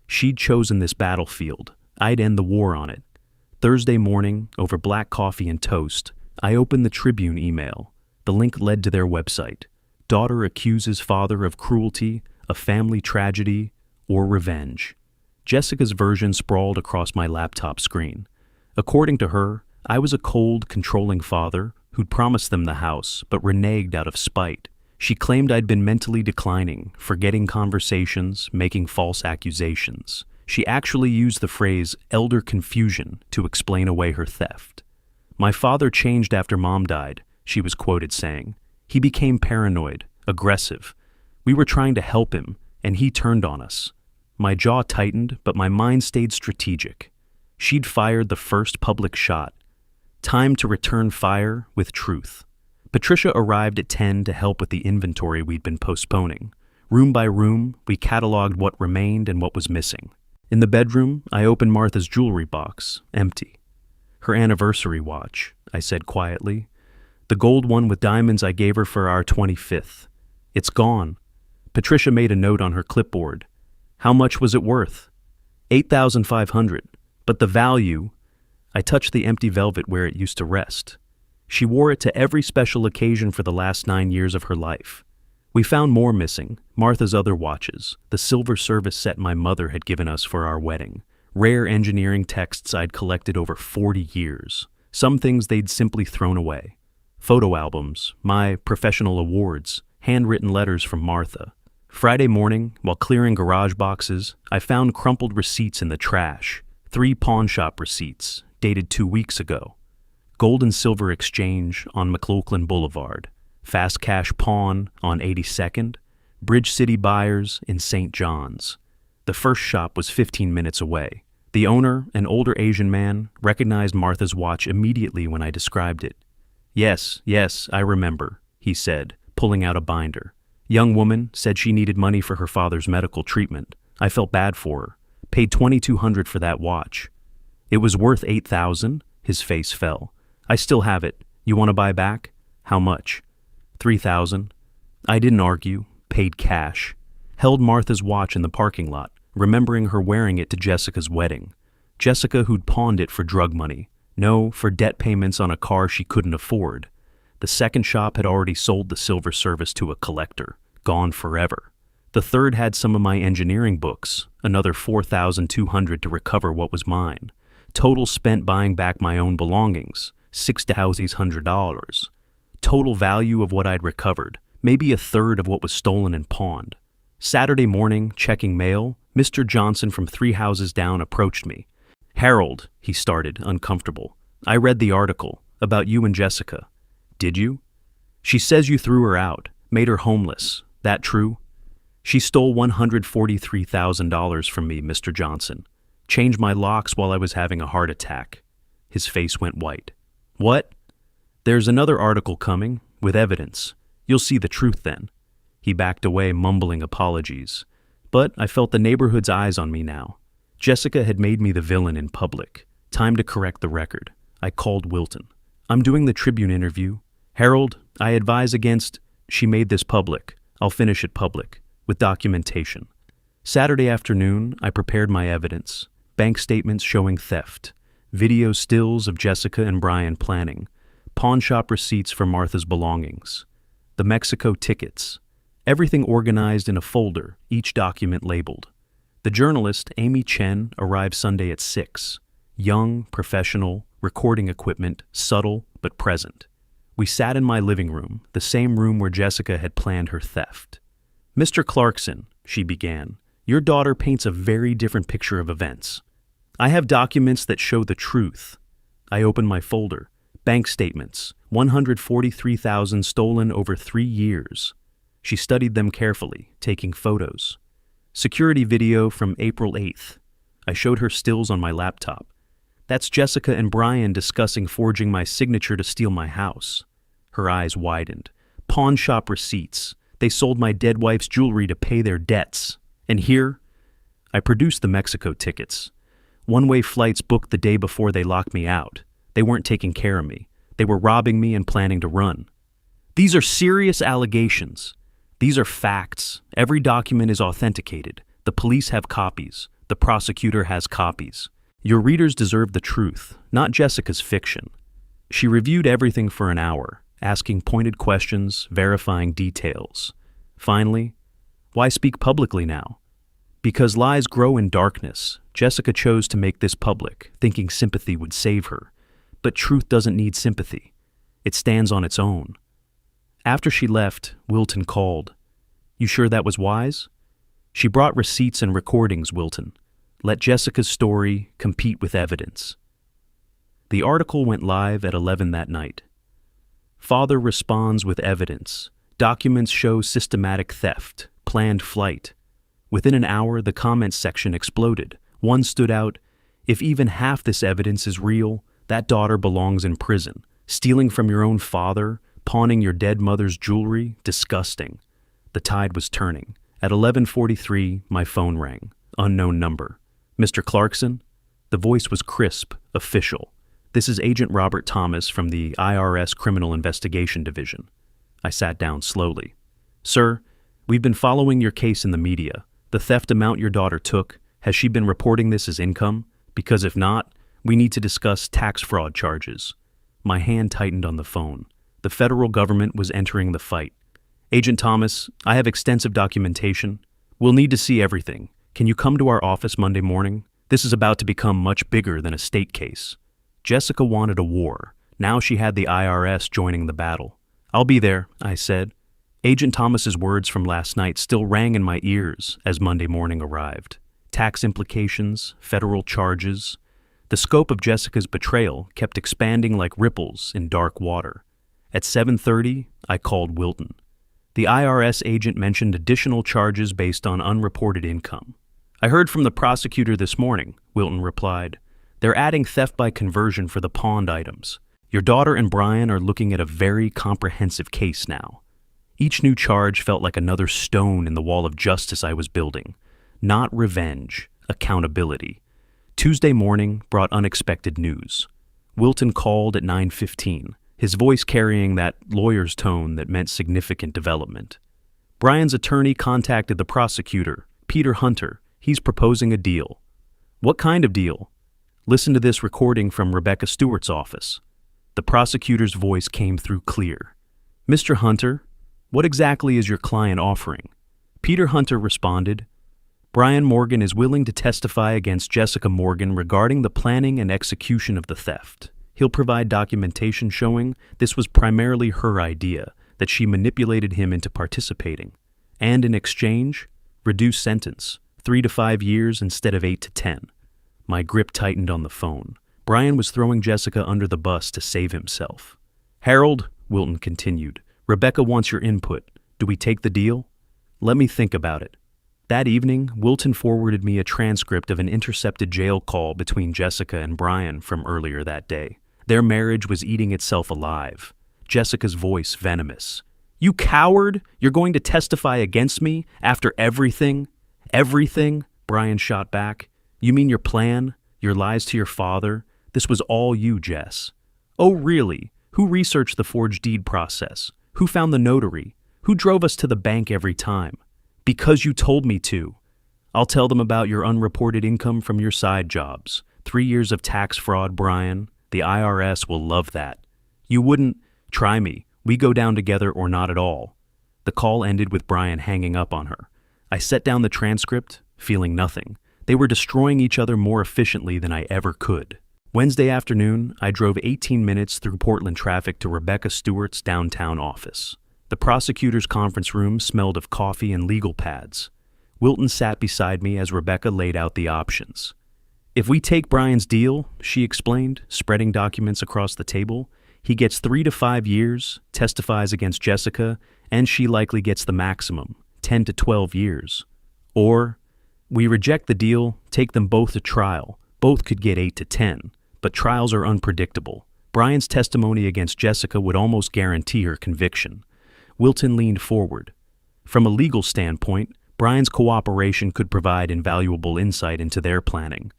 She'd chosen this battlefield. I'd end the war on it. Thursday morning, over black coffee and toast, I opened the Tribune email. The link led to their website. Daughter accuses father of cruelty, a family tragedy, or revenge. Jessica's version sprawled across my laptop screen. According to her, I was a cold, controlling father who'd promised them the house but reneged out of spite. She claimed I'd been mentally declining, forgetting conversations, making false accusations. She actually used the phrase elder confusion to explain away her theft. My father changed after Mom died, she was quoted saying. He became paranoid, aggressive. We were trying to help him, and he turned on us. My jaw tightened, but my mind stayed strategic. She'd fired the first public shot. Time to return fire with truth. Patricia arrived at 10 to help with the inventory we'd been postponing. Room by room, we cataloged what remained and what was missing. In the bedroom, I opened Martha's jewelry box, empty. Her anniversary watch, I said quietly. The gold one with diamonds I gave her for our 25th. It's gone. Patricia made a note on her clipboard. How much was it worth? $8,500. But the value... I touched the empty velvet where it used to rest. She wore it to every special occasion for the last 9 years of her life. We found more missing, Martha's other watches, the silver service set my mother had given us for our wedding, rare engineering texts I'd collected over 40 years, some things they'd simply thrown away. Photo albums, my professional awards, handwritten letters from Martha. Friday morning, while clearing garage boxes, I found crumpled receipts in the trash, 3 pawn shop receipts, dated 2 weeks ago. Gold and silver exchange on McLaughlin Boulevard, Fast Cash Pawn on 82nd, Bridge City Buyers in St. John's. The first shop was 15 minutes away. The owner, an older Asian man, recognized Martha's watch immediately when I described it. Yes, I remember, he said, pulling out a binder. Young woman said she needed money for her father's medical treatment. I felt bad for her. Paid $2,200 for that watch. It was worth $8,000. His face fell. I still have it. You want to buy back? How much? $3,000. I didn't argue. Paid cash. Held Martha's watch in the parking lot, remembering her wearing it to Jessica's wedding. Jessica who'd pawned it for drug money. No, for debt payments on a car she couldn't afford. The second shop had already sold the silver service to a collector. Gone forever. The third had some of my engineering books, another $4,200 to recover what was mine. Total spent buying back my own belongings, $6,100. Total value of what I'd recovered, maybe a third of what was stolen and pawned. Saturday morning, checking mail, Mr. Johnson from 3 houses down approached me. Harold, he started, uncomfortable. I read the article about you and Jessica. Did you? She says you threw her out, made her homeless. That true? She stole $143,000 from me, Mr. Johnson. Changed my locks while I was having a heart attack. His face went white. What? There's another article coming, with evidence. You'll see the truth then. He backed away, mumbling apologies. But I felt the neighborhood's eyes on me now. Jessica had made me the villain in public. Time to correct the record. I called Wilton. I'm doing the Tribune interview. Harold, I advise against... She made this public. I'll finish it public, with documentation. Saturday afternoon, I prepared my evidence. Bank statements showing theft. Video stills of Jessica and Brian planning. Pawn shop receipts for Martha's belongings. The Mexico tickets. Everything organized in a folder, each document labeled. The journalist, Amy Chen, arrived Sunday at 6. Young, professional, recording equipment, subtle but present. We sat in my living room, the same room where Jessica had planned her theft. Mr. Clarkson, she began, your daughter paints a very different picture of events. I have documents that show the truth. I opened my folder. Bank statements, $143,000 stolen over 3 years. She studied them carefully, taking photos. Security video from April 8th. I showed her stills on my laptop. That's Jessica and Brian discussing forging my signature to steal my house. Her eyes widened. Pawn shop receipts. They sold my dead wife's jewelry to pay their debts. And here, I produced the Mexico tickets. One-way flights booked the day before they locked me out. They weren't taking care of me. They were robbing me and planning to run. These are serious allegations. These are facts. Every document is authenticated. The police have copies. The prosecutor has copies. Your readers deserve the truth, not Jessica's fiction. She reviewed everything for an hour, asking pointed questions, verifying details. Finally, why speak publicly now? Because lies grow in darkness, Jessica chose to make this public, thinking sympathy would save her. But truth doesn't need sympathy. It stands on its own. After she left, Wilton called. "You sure that was wise?" "She brought receipts and recordings, Wilton. Let Jessica's story compete with evidence." The article went live at 11 that night. Father responds with evidence. Documents show systematic theft, planned flight. Within an hour, the comments section exploded. One stood out. "If even half this evidence is real, that daughter belongs in prison. Stealing from your own father, pawning your dead mother's jewelry, disgusting." The tide was turning. At 11:43, my phone rang. Unknown number. "Mr. Clarkson?" The voice was crisp, official. "This is Agent Robert Thomas from the IRS Criminal Investigation Division." I sat down slowly. "Sir, we've been following your case in the media. The theft amount your daughter took, has she been reporting this as income? Because if not, we need to discuss tax fraud charges." My hand tightened on the phone. The federal government was entering the fight. "Agent Thomas, I have extensive documentation. We'll need to see everything. Can you come to our office Monday morning? This is about to become much bigger than a state case." Jessica wanted a war. Now she had the IRS joining the battle. "I'll be there," I said. Agent Thomas's words from last night still rang in my ears as Monday morning arrived. Tax implications, federal charges. The scope of Jessica's betrayal kept expanding like ripples in dark water. At 7:30, I called Wilton. The IRS agent mentioned additional charges based on unreported income. "I heard from the prosecutor this morning," Wilton replied. "They're adding theft by conversion for the pawned items. Your daughter and Brian are looking at a very comprehensive case now." Each new charge felt like another stone in the wall of justice I was building. Not revenge, accountability. Tuesday morning brought unexpected news. Wilton called at 9:15, his voice carrying that lawyer's tone that meant significant development. "Brian's attorney contacted the prosecutor, Peter Hunter. He's proposing a deal." "What kind of deal?" "Listen to this recording from Rebecca Stewart's office." The prosecutor's voice came through clear. "Mr. Hunter, what exactly is your client offering?" Peter Hunter responded, "Brian Morgan is willing to testify against Jessica Morgan regarding the planning and execution of the theft. He'll provide documentation showing this was primarily her idea, that she manipulated him into participating. And in exchange, reduce sentence, 3 to 5 years instead of 8 to 10. My grip tightened on the phone. Brian was throwing Jessica under the bus to save himself. "Harold," Wilton continued, "Rebecca wants your input. Do we take the deal?" "Let me think about it." That evening, Wilton forwarded me a transcript of an intercepted jail call between Jessica and Brian from earlier that day. Their marriage was eating itself alive. Jessica's voice venomous. "You coward! You're going to testify against me after everything?" "Everything?" Brian shot back. "You mean your plan? Your lies to your father? This was all you, Jess." "Oh, really? Who researched the forged deed process? Who found the notary? Who drove us to the bank every time?" "Because you told me to." "I'll tell them about your unreported income from your side jobs. 3 years of tax fraud, Brian. The IRS will love that." "You wouldn't—" "Try me. We go down together or not at all." The call ended with Brian hanging up on her. I set down the transcript, feeling nothing. They were destroying each other more efficiently than I ever could. Wednesday afternoon, I drove 18 minutes through Portland traffic to Rebecca Stewart's downtown office. The prosecutor's conference room smelled of coffee and legal pads. Wilton sat beside me as Rebecca laid out the options. "If we take Brian's deal," she explained, spreading documents across the table, "he gets 3 to 5 years, testifies against Jessica, and she likely gets the maximum, 10 to 12 years. Or, we reject the deal, take them both to trial. Both could get 8 to 10, but trials are unpredictable. Brian's testimony against Jessica would almost guarantee her conviction." Wilton leaned forward. "From a legal standpoint, Brian's cooperation could provide invaluable insight into their planning."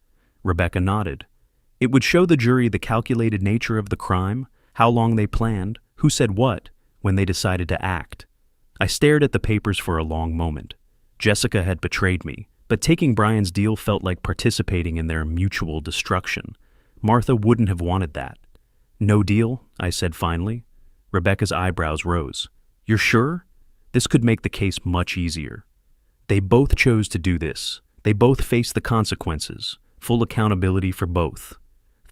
Rebecca nodded. "It would show the jury the calculated nature of the crime, how long they planned, who said what, when they decided to act." I stared at the papers for a long moment. Jessica had betrayed me, but taking Brian's deal felt like participating in their mutual destruction. Martha wouldn't have wanted that. "No deal?" I said finally. Rebecca's eyebrows rose. "You're sure? This could make the case much easier." They both chose to do this. They both face the consequences, full accountability for both.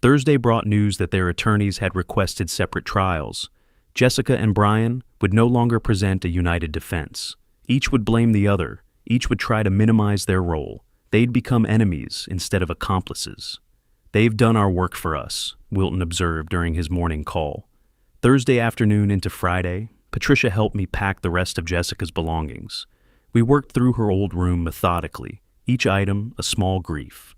Thursday brought news that their attorneys had requested separate trials. Jessica and Brian would no longer present a united defense. Each would blame the other. Each would try to minimize their role. They'd become enemies instead of accomplices. "They've done our work for us," Wilton observed during his morning call. Thursday afternoon into Friday, Patricia helped me pack the rest of Jessica's belongings. We worked through her old room methodically, each item a small grief.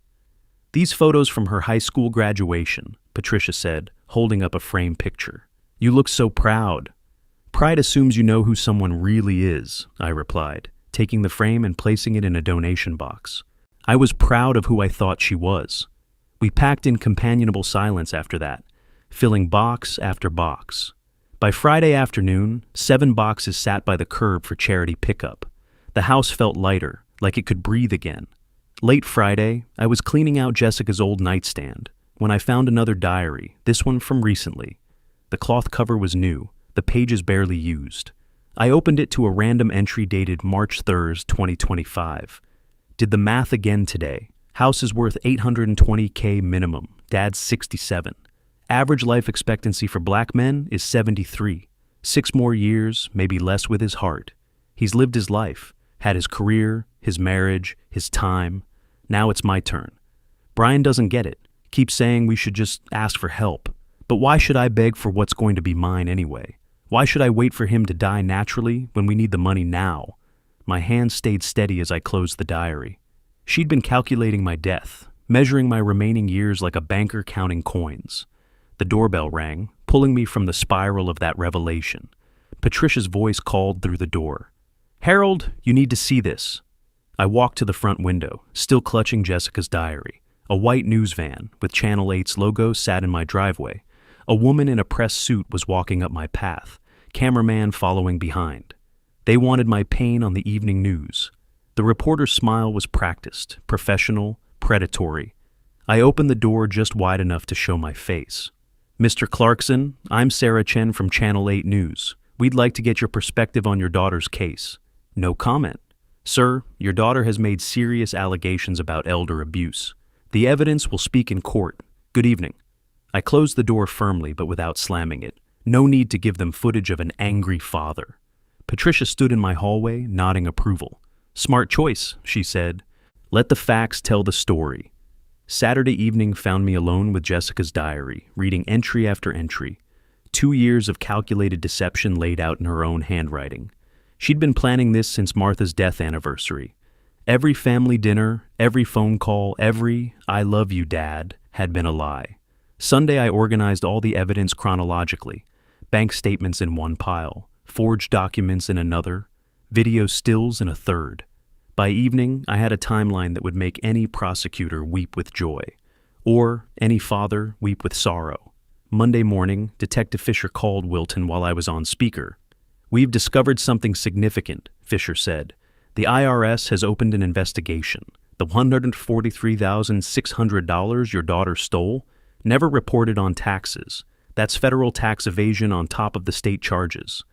"These photos from her high school graduation," Patricia said, holding up a framed picture. "You look so proud." "Pride assumes you know who someone really is," I replied, taking the frame and placing it in a donation box. I was proud of who I thought she was. We packed in companionable silence after that, filling box after box. By Friday afternoon, 7 boxes sat by the curb for charity pickup. The house felt lighter, like it could breathe again. Late Friday, I was cleaning out Jessica's old nightstand when I found another diary, this one from recently. The cloth cover was new, the pages barely used. I opened it to a random entry dated March 3rd, 2025. Did the math again today. House is worth $820K minimum. Dad's 67. Average life expectancy for black men is 73. 6 more years, maybe less with his heart. He's lived his life, had his career, his marriage, his time. Now it's my turn. Brian doesn't get it. Keeps saying we should just ask for help. But why should I beg for what's going to be mine anyway? Why should I wait for him to die naturally when we need the money now? My hand stayed steady as I closed the diary. She'd been calculating my death, measuring my remaining years like a banker counting coins. The doorbell rang, pulling me from the spiral of that revelation. Patricia's voice called through the door. "Harold, you need to see this." I walked to the front window, still clutching Jessica's diary. A white news van with Channel 8's logo sat in my driveway. A woman in a press suit was walking up my path, cameraman following behind. They wanted my pain on the evening news. The reporter's smile was practiced, professional, predatory. I opened the door just wide enough to show my face. "Mr. Clarkson, I'm Sarah Chen from Channel 8 News. We'd like to get your perspective on your daughter's case." No comment. "Sir, your daughter has made serious allegations about elder abuse. The evidence will speak in court. Good evening." I closed the door firmly but without slamming it. No need to give them footage of an angry father. Patricia stood in my hallway, nodding approval. "Smart choice," she said. "Let the facts tell the story." Saturday evening found me alone with Jessica's diary, reading entry after entry. 2 years of calculated deception laid out in her own handwriting. She'd been planning this since Martha's death anniversary. Every family dinner, every phone call, every "I love you, Dad" had been a lie. Sunday I organized all the evidence chronologically. Bank statements in one pile, forged documents in another, video stills in a third. By evening, I had a timeline that would make any prosecutor weep with joy, or any father weep with sorrow. Monday morning, Detective Fisher called Wilton while I was on speaker. "We've discovered something significant," Fisher said. "The IRS has opened an investigation. The $143,600 your daughter stole, never reported on taxes. That's federal tax evasion on top of the state charges."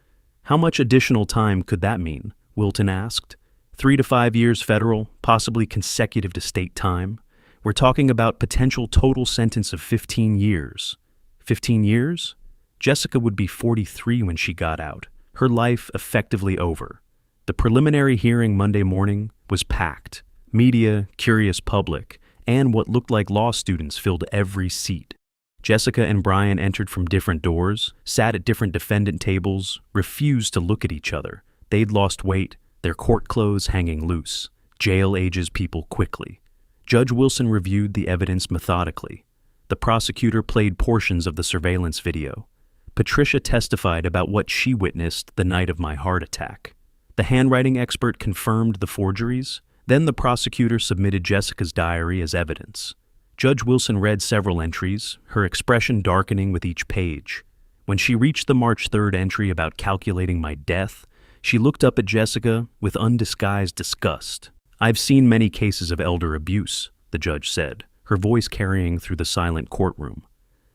"How much additional time could that mean?" Wilton asked. 3 to 5 years federal, possibly consecutive to state time. We're talking about potential total sentence of 15 years. 15 years? Jessica would be 43 when she got out. Her life effectively over. The preliminary hearing Monday morning was packed. Media, curious public, and what looked like law students filled every seat. Jessica and Brian entered from different doors, sat at different defendant tables, refused to look at each other. They'd lost weight, their court clothes hanging loose. Jail ages people quickly. Judge Wilson reviewed the evidence methodically. The prosecutor played portions of the surveillance video. Patricia testified about what she witnessed the night of my heart attack. The handwriting expert confirmed the forgeries. Then the prosecutor submitted Jessica's diary as evidence. Judge Wilson read several entries, her expression darkening with each page. When she reached the March 3rd entry about calculating my death, she looked up at Jessica with undisguised disgust. "I've seen many cases of elder abuse," the judge said, her voice carrying through the silent courtroom.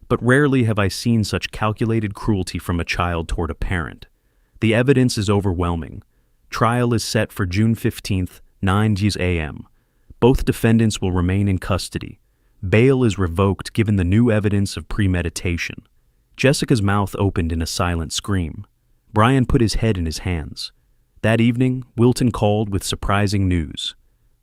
"But rarely have I seen such calculated cruelty from a child toward a parent. The evidence is overwhelming. Trial is set for June 15th, 9 a.m. Both defendants will remain in custody. Bail is revoked given the new evidence of premeditation. Jessica's mouth opened in a silent scream. Brian put his head in his hands. That evening, Wilton called with surprising news.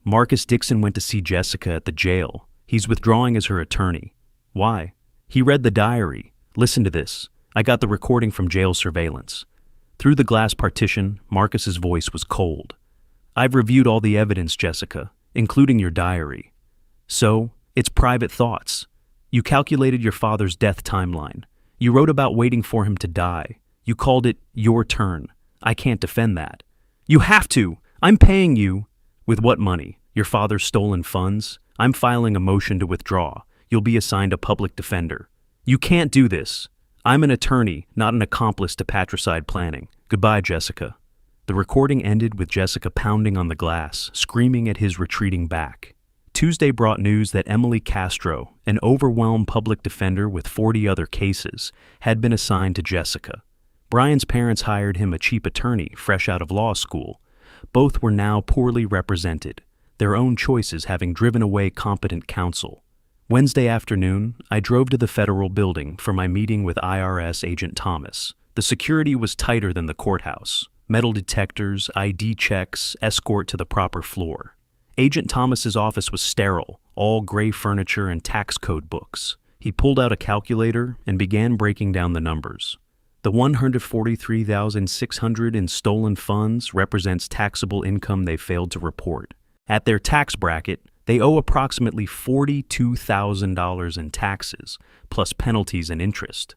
Marcus Dixon went to see Jessica at the jail. He's withdrawing as her attorney. Why? He read the diary. Listen to this. I got the recording from jail surveillance. Through the glass partition, Marcus's voice was cold. I've reviewed all the evidence, Jessica, including your diary. So, it's private thoughts. You calculated your father's death timeline. You wrote about waiting for him to die. You called it your turn. I can't defend that. You have to! I'm paying you! With what money? Your father's stolen funds? I'm filing a motion to withdraw. You'll be assigned a public defender. You can't do this. I'm an attorney, not an accomplice to patricide planning. Goodbye, Jessica. The recording ended with Jessica pounding on the glass, screaming at his retreating back. Tuesday brought news that Emily Castro, an overwhelmed public defender with 40 other cases, had been assigned to Jessica. Brian's parents hired him a cheap attorney fresh out of law school. Both were now poorly represented, their own choices having driven away competent counsel. Wednesday afternoon, I drove to the federal building for my meeting with IRS Agent Thomas. The security was tighter than the courthouse. Metal detectors, ID checks, escort to the proper floor. Agent Thomas's office was sterile, all gray furniture and tax code books. He pulled out a calculator and began breaking down the numbers. The $143,600 in stolen funds represents taxable income they failed to report. At their tax bracket, they owe approximately $42,000 in taxes, plus penalties and interest.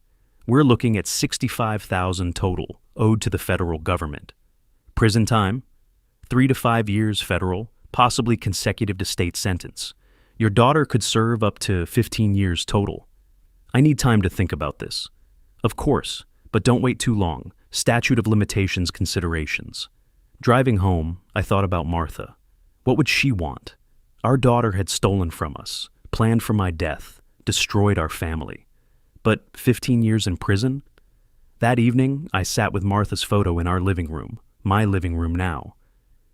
We're looking at $65,000 total owed to the federal government. Prison time? 3 to 5 years federal, possibly consecutive to state sentence. Your daughter could serve up to 15 years total. I need time to think about this. Of course, but don't wait too long. Statute of limitations considerations. Driving home, I thought about Martha. What would she want? Our daughter had stolen from us, planned for my death, destroyed our family. But 15 years in prison? That evening, I sat with Martha's photo in our living room, my living room now.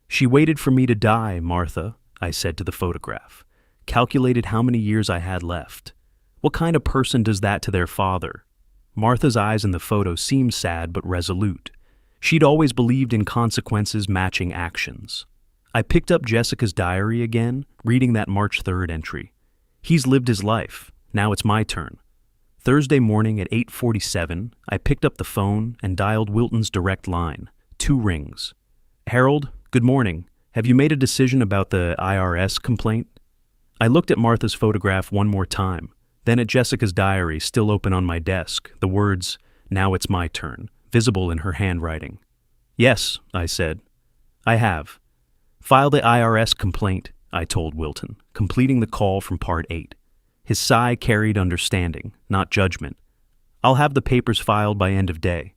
She waited for me to die, Martha, I said to the photograph. Calculated how many years I had left. What kind of person does that to their father? Martha's eyes in the photo seemed sad but resolute. She'd always believed in consequences matching actions. I picked up Jessica's diary again, reading that March 3rd entry. He's lived his life. Now it's my turn. Thursday morning at 8:47, I picked up the phone and dialed Wilton's direct line. 2 rings. Harold, good morning. Have you made a decision about the IRS complaint? I looked at Martha's photograph one more time, then at Jessica's diary still open on my desk, the words, "Now it's my turn," visible in her handwriting. Yes, I said. I have. File the IRS complaint, I told Wilton, completing the call from part 8. His sigh carried understanding, not judgment. I'll have the papers filed by end of day.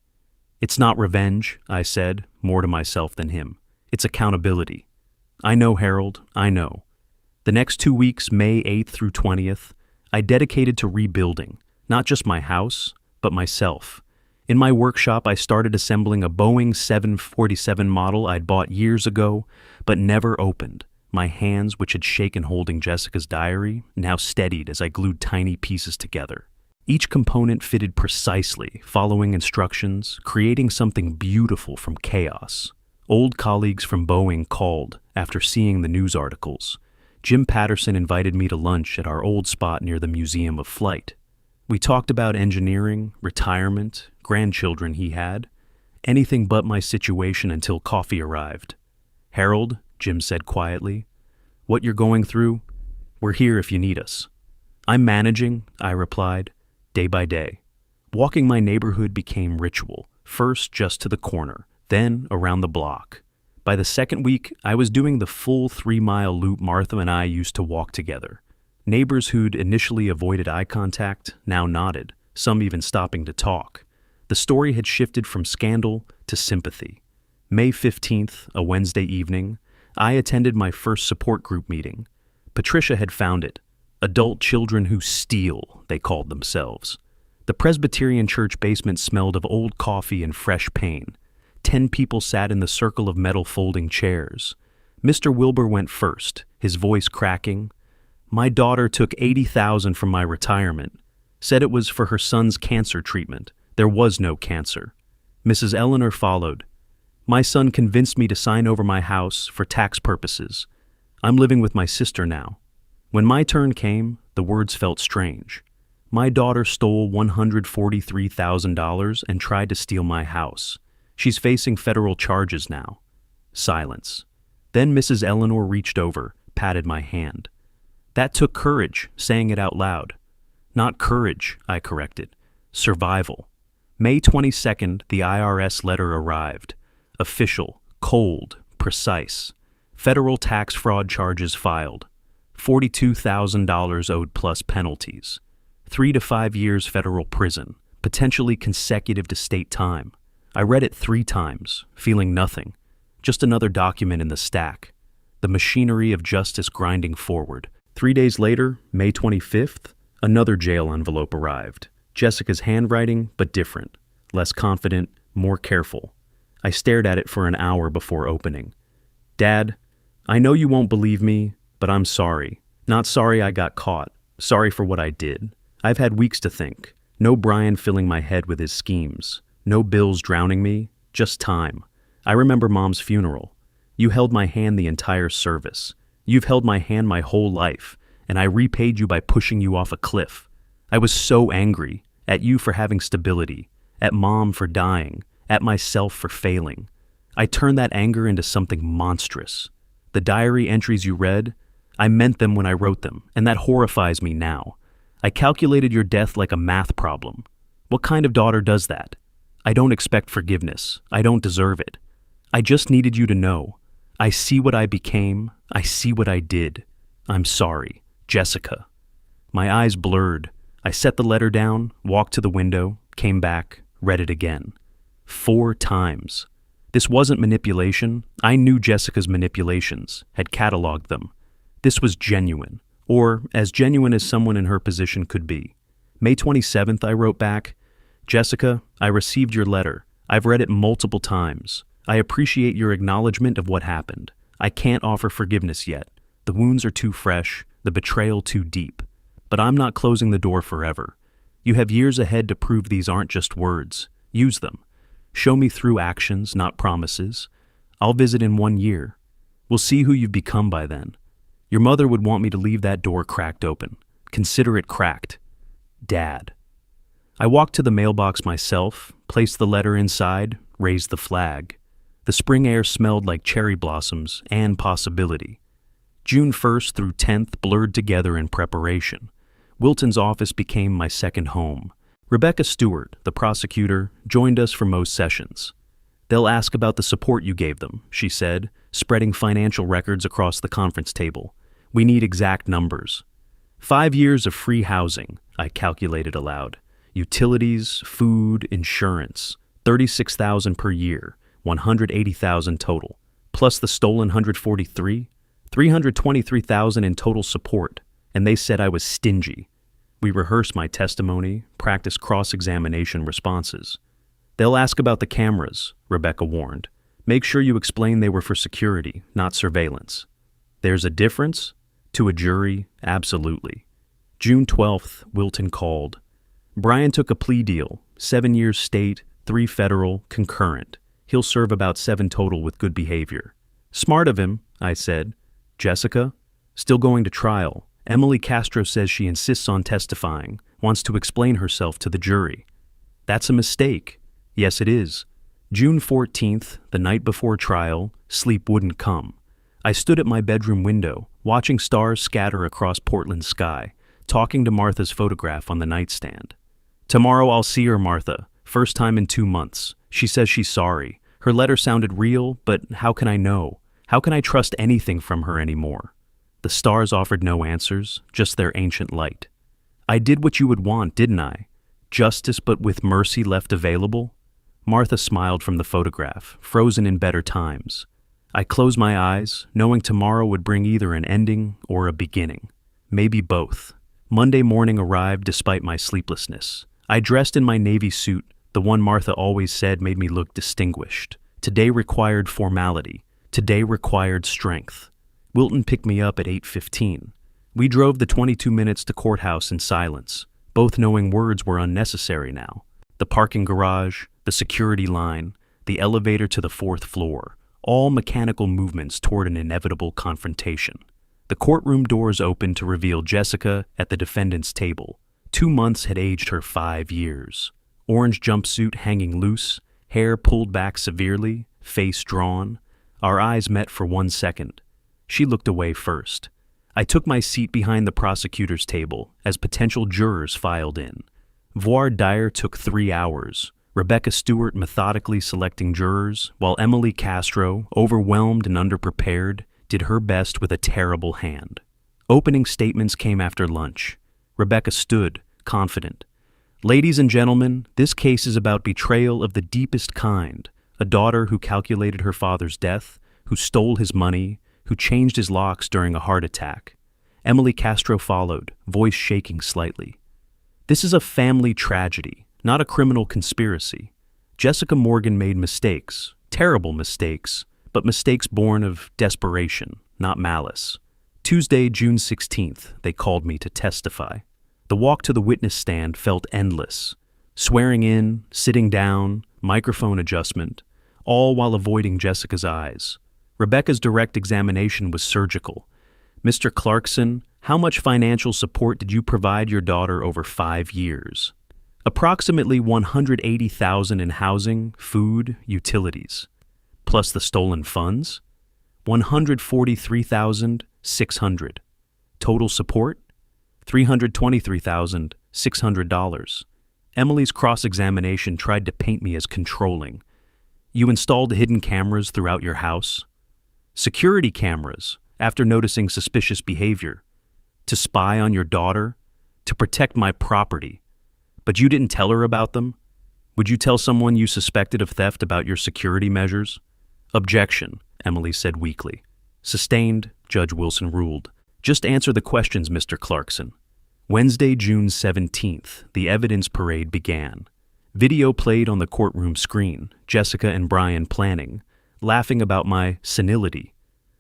It's not revenge, I said, more to myself than him. It's accountability. I know, Harold, I know. The next 2 weeks, May 8th through 20th, I dedicated to rebuilding, not just my house, but myself. In my workshop, I started assembling a Boeing 747 model I'd bought years ago, but never opened. My hands, which had shaken holding Jessica's diary, now steadied as I glued tiny pieces together. Each component fitted precisely, following instructions, creating something beautiful from chaos. Old colleagues from Boeing called after seeing the news articles. Jim Patterson invited me to lunch at our old spot near the Museum of Flight. We talked about engineering, retirement, grandchildren he had, anything but my situation until coffee arrived. Harold, Jim said quietly, what you're going through, we're here if you need us. I'm managing, I replied, day by day. Walking my neighborhood became ritual, first just to the corner, then around the block. By the second week, I was doing the full 3-mile loop Martha and I used to walk together. Neighbors who'd initially avoided eye contact now nodded, some even stopping to talk. The story had shifted from scandal to sympathy. May 15th, a Wednesday evening, I attended my first support group meeting. Patricia had found it. Adult children who steal, they called themselves. The Presbyterian church basement smelled of old coffee and fresh pain. 10 people sat in the circle of metal folding chairs. Mr. Wilbur went first, his voice cracking. My daughter took $80,000 from my retirement, said it was for her son's cancer treatment. There was no cancer. Mrs. Eleanor followed. My son convinced me to sign over my house for tax purposes. I'm living with my sister now. When my turn came, the words felt strange. My daughter stole $143,000 and tried to steal my house. She's facing federal charges now. Silence. Then Mrs. Eleanor reached over, patted my hand. That took courage, saying it out loud. Not courage, I corrected. Survival. May 22nd, the IRS letter arrived. Official, cold, precise. Federal tax fraud charges filed. $42,000 owed plus penalties. 3 to 5 years federal prison, potentially consecutive to state time. I read it 3 times, feeling nothing. Just another document in the stack. The machinery of justice grinding forward. 3 days later, May 25th, another jail envelope arrived. Jessica's handwriting, but different. Less confident, more careful. I stared at it for an hour before opening. Dad, I know you won't believe me, but I'm sorry. Not sorry I got caught. Sorry for what I did. I've had weeks to think. No Brian filling my head with his schemes. No bills drowning me. Just time. I remember Mom's funeral. You held my hand the entire service. You've held my hand my whole life, and I repaid you by pushing you off a cliff. I was so angry. At you for having stability. At Mom for dying. At myself for failing. I turned that anger into something monstrous. The diary entries you read, I meant them when I wrote them, and that horrifies me now. I calculated your death like a math problem. What kind of daughter does that? I don't expect forgiveness. I don't deserve it. I just needed you to know. I see what I became. I see what I did. I'm sorry. Jessica. My eyes blurred. I set the letter down, walked to the window, came back, read it again. 4 times. This wasn't manipulation. I knew Jessica's manipulations, had cataloged them. This was genuine, or as genuine as someone in her position could be. May 27th, I wrote back, Jessica, I received your letter. I've read it multiple times. I appreciate your acknowledgement of what happened. I can't offer forgiveness yet. The wounds are too fresh, the betrayal too deep. But I'm not closing the door forever. You have years ahead to prove these aren't just words. Use them. Show me through actions, not promises. I'll visit in 1 year. We'll see who you've become by then. Your mother would want me to leave that door cracked open. Consider it cracked. Dad. I walked to the mailbox myself, placed the letter inside, raised the flag. The spring air smelled like cherry blossoms and possibility. June 1st through 10th blurred together in preparation. Wilton's office became my second home. Rebecca Stewart, the prosecutor, joined us for most sessions. They'll ask about the support you gave them, she said, spreading financial records across the conference table. We need exact numbers. 5 years of free housing, I calculated aloud. Utilities, food, insurance, $36,000 per year, $180,000 total, plus the stolen $323,000 in total support, and they said I was stingy. We rehearsed my testimony, practiced cross-examination responses. They'll ask about the cameras, Rebecca warned. Make sure you explain they were for security, not surveillance. There's a difference? To a jury, absolutely. June 12th, Wilton called. Brian took a plea deal, 7 years state, 3 federal, concurrent. He'll serve about 7 total with good behavior. Smart of him, I said. Jessica? Still going to trial. Emily Castro says she insists on testifying, wants to explain herself to the jury. That's a mistake. Yes, it is. June 14th, the night before trial, sleep wouldn't come. I stood at my bedroom window, watching stars scatter across Portland's sky, talking to Martha's photograph on the nightstand. Tomorrow I'll see her, Martha. First time in 2 months. She says she's sorry. Her letter sounded real, but how can I know? How can I trust anything from her anymore? The stars offered no answers, just their ancient light. I did what you would want, didn't I? Justice, but with mercy left available? Martha smiled from the photograph, frozen in better times. I closed my eyes, knowing tomorrow would bring either an ending or a beginning. Maybe both. Monday morning arrived despite my sleeplessness. I dressed in my navy suit, the one Martha always said made me look distinguished. Today required formality. Today required strength. Wilton picked me up at 8:15. We drove the 22 minutes to courthouse in silence, both knowing words were unnecessary now. The parking garage, the security line, the elevator to the 4th floor, all mechanical movements toward an inevitable confrontation. The courtroom doors opened to reveal Jessica at the defendant's table. 2 months had aged her 5 years. Orange jumpsuit hanging loose, hair pulled back severely, face drawn. Our eyes met for 1 second. She looked away first. I took my seat behind the prosecutor's table as potential jurors filed in. Voir dire took 3 hours. Rebecca Stewart methodically selecting jurors, while Emily Castro, overwhelmed and underprepared, did her best with a terrible hand. Opening statements came after lunch. Rebecca stood, confident. Ladies and gentlemen, this case is about betrayal of the deepest kind. A daughter who calculated her father's death, who stole his money, who changed his locks during a heart attack. Emily Castro followed, voice shaking slightly. This is a family tragedy, not a criminal conspiracy. Jessica Morgan made mistakes, terrible mistakes, but mistakes born of desperation, not malice. Tuesday, June 16th, they called me to testify. The walk to the witness stand felt endless. Swearing in, sitting down, microphone adjustment, all while avoiding Jessica's eyes. Rebecca's direct examination was surgical. Mr. Clarkson, how much financial support did you provide your daughter over 5 years? Approximately $180,000 in housing, food, utilities. Plus the stolen funds? $143,600. Total support? $323,600. Emily's cross-examination tried to paint me as controlling. You installed hidden cameras throughout your house? Security cameras, after noticing suspicious behavior. To spy on your daughter? To protect my property. But you didn't tell her about them? Would you tell someone you suspected of theft about your security measures? Objection, Emily said weakly. Sustained, Judge Wilson ruled. Just answer the questions, Mr. Clarkson. Wednesday, June 17th, the evidence parade began. Video played on the courtroom screen, Jessica and Brian planning, laughing about my senility.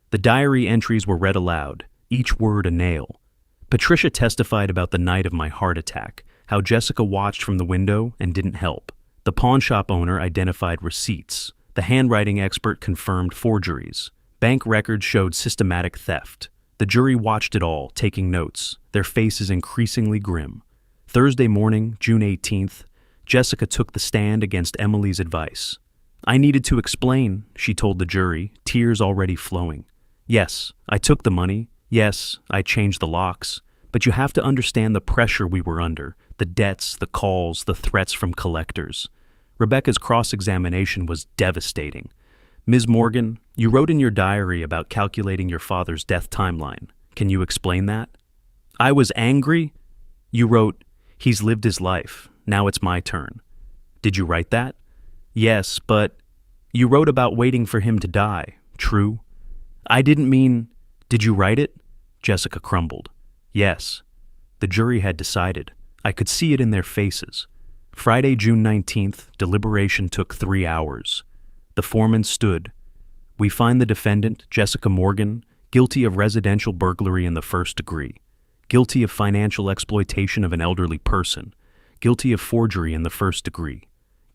The diary entries were read aloud, each word a nail. Patricia testified about the night of my heart attack, how Jessica watched from the window and didn't help. The pawn shop owner identified receipts. The handwriting expert confirmed forgeries. Bank records showed systematic theft. The jury watched it all, taking notes, their faces increasingly grim. Thursday morning, June 18th, Jessica took the stand against Emily's advice. I needed to explain, she told the jury, tears already flowing. Yes, I took the money. Yes, I changed the locks. But you have to understand the pressure we were under, the debts, the calls, the threats from collectors. Rebecca's cross-examination was devastating. Ms. Morgan, you wrote in your diary about calculating your father's death timeline. Can you explain that? I was angry. You wrote, he's lived his life. Now it's my turn. Did you write that? Yes, but you wrote about waiting for him to die. True. I didn't mean, did you write it? Jessica crumbled. Yes. The jury had decided. I could see it in their faces. Friday, June 19th, deliberation took 3 hours. The foreman stood. We find the defendant, Jessica Morgan, guilty of residential burglary in the 1st degree, guilty of financial exploitation of an elderly person, guilty of forgery in the 1st degree,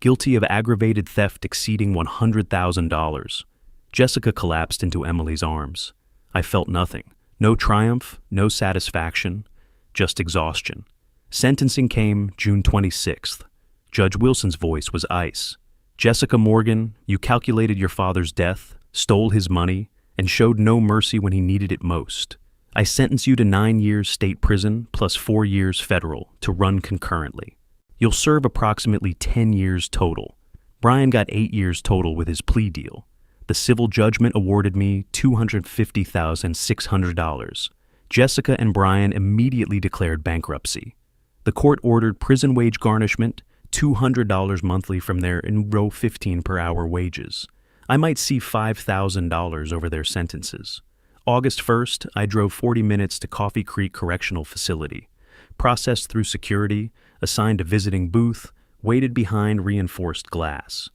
guilty of aggravated theft exceeding $100,000. Jessica collapsed into Emily's arms. I felt nothing. No triumph, no satisfaction, just exhaustion. Sentencing came June 26th. Judge Wilson's voice was ice. Jessica Morgan, you calculated your father's death, stole his money, and showed no mercy when he needed it most. I sentence you to 9 years state prison plus 4 years federal to run concurrently. You'll serve approximately 10 years total. Brian got 8 years total with his plea deal. The civil judgment awarded me $250,600. Jessica and Brian immediately declared bankruptcy. The court ordered prison wage garnishment, $200 monthly from their in row 15 per hour wages. I might see $5,000 over their sentences. August 1st, I drove 40 minutes to Coffee Creek Correctional Facility, processed through security, assigned a visiting booth, waited behind reinforced glass.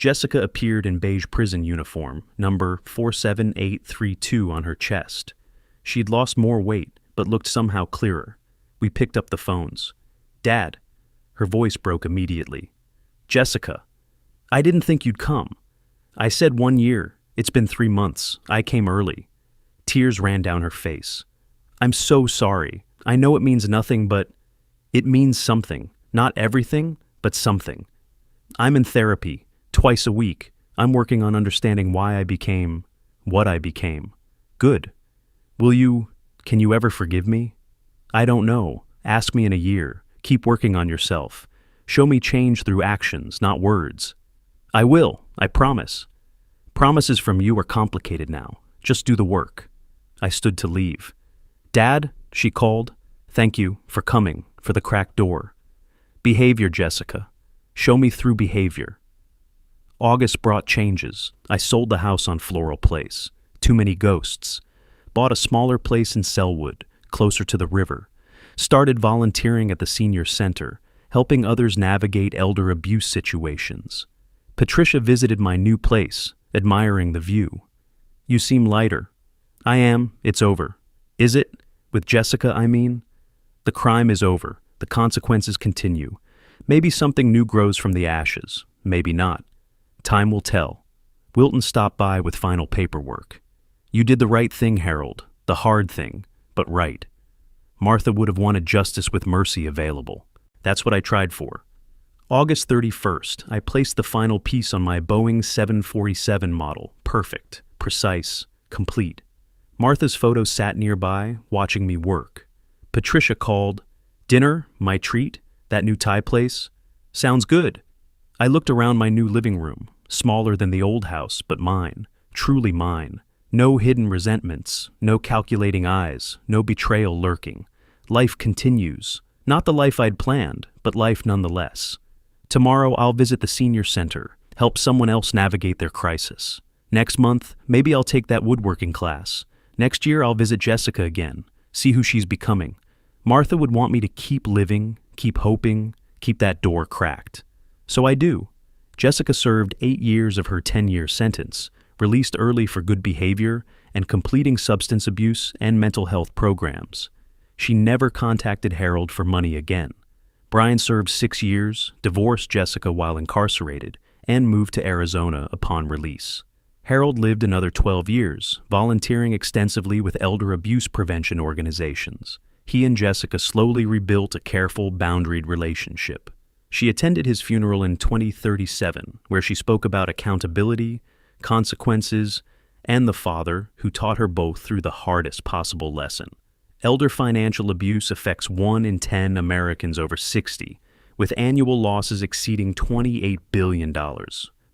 Jessica appeared in beige prison uniform, number 47832 on her chest. She'd lost more weight, but looked somehow clearer. We picked up the phones. "Dad." Her voice broke immediately. "Jessica, I didn't think you'd come. I said 1 year. It's been 3 months. I came early." Tears ran down her face. "I'm so sorry. I know it means nothing, but it means something. Not everything, but something. I'm in therapy, twice a week. I'm working on understanding why I became what I became. Good. Can you ever forgive me? I don't know. Ask me in a year. Keep working on yourself. Show me change through actions, not words. I will, I promise. Promises from you are complicated now. Just do the work." I stood to leave. "Dad," she called. "Thank you for coming, for the cracked door. Behavior, Jessica. Show me through behavior." August brought changes. I sold the house on Floral Place. Too many ghosts. Bought a smaller place in Selwood, closer to the river. Started volunteering at the senior center, helping others navigate elder abuse situations. Patricia visited my new place, admiring the view. "You seem lighter." "I am. It's over." "Is it? With Jessica, I mean?" "The crime is over. The consequences continue. Maybe something new grows from the ashes. Maybe not. Time will tell." Wilton stopped by with final paperwork. "You did the right thing, Harold. The hard thing, but right. Martha would have wanted justice with mercy available. That's what I tried for." August 31st, I placed the final piece on my Boeing 747 model. Perfect, precise, complete. Martha's photo sat nearby, watching me work. Patricia called. "Dinner? My treat? That new Thai place? Sounds good." I looked around my new living room, smaller than the old house, but mine, truly mine. No hidden resentments, no calculating eyes, no betrayal lurking. Life continues. Not the life I'd planned, but life nonetheless. Tomorrow I'll visit the senior center, help someone else navigate their crisis. Next month, maybe I'll take that woodworking class. Next year I'll visit Jessica again, see who she's becoming. Martha would want me to keep living, keep hoping, keep that door cracked. So I do. Jessica served 8 years of her 10-year sentence, released early for good behavior and completing substance abuse and mental health programs. She never contacted Harold for money again. Brian served 6 years, divorced Jessica while incarcerated, and moved to Arizona upon release. Harold lived another 12 years, volunteering extensively with elder abuse prevention organizations. He and Jessica slowly rebuilt a careful, boundaried relationship. She attended his funeral in 2037, where she spoke about accountability, consequences, and the father who taught her both through the hardest possible lesson. Elder financial abuse affects 1 in 10 Americans over 60, with annual losses exceeding $28 billion.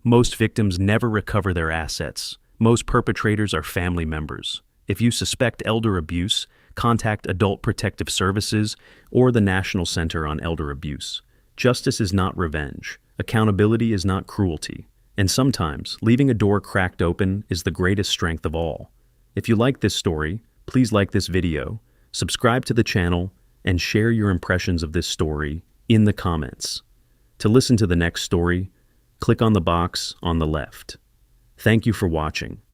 Most victims never recover their assets. Most perpetrators are family members. If you suspect elder abuse, contact Adult Protective Services or the National Center on Elder Abuse. Justice is not revenge. Accountability is not cruelty. And sometimes, leaving a door cracked open is the greatest strength of all. If you like this story, please like this video, subscribe to the channel, and share your impressions of this story in the comments. To listen to the next story, click on the box on the left. Thank you for watching.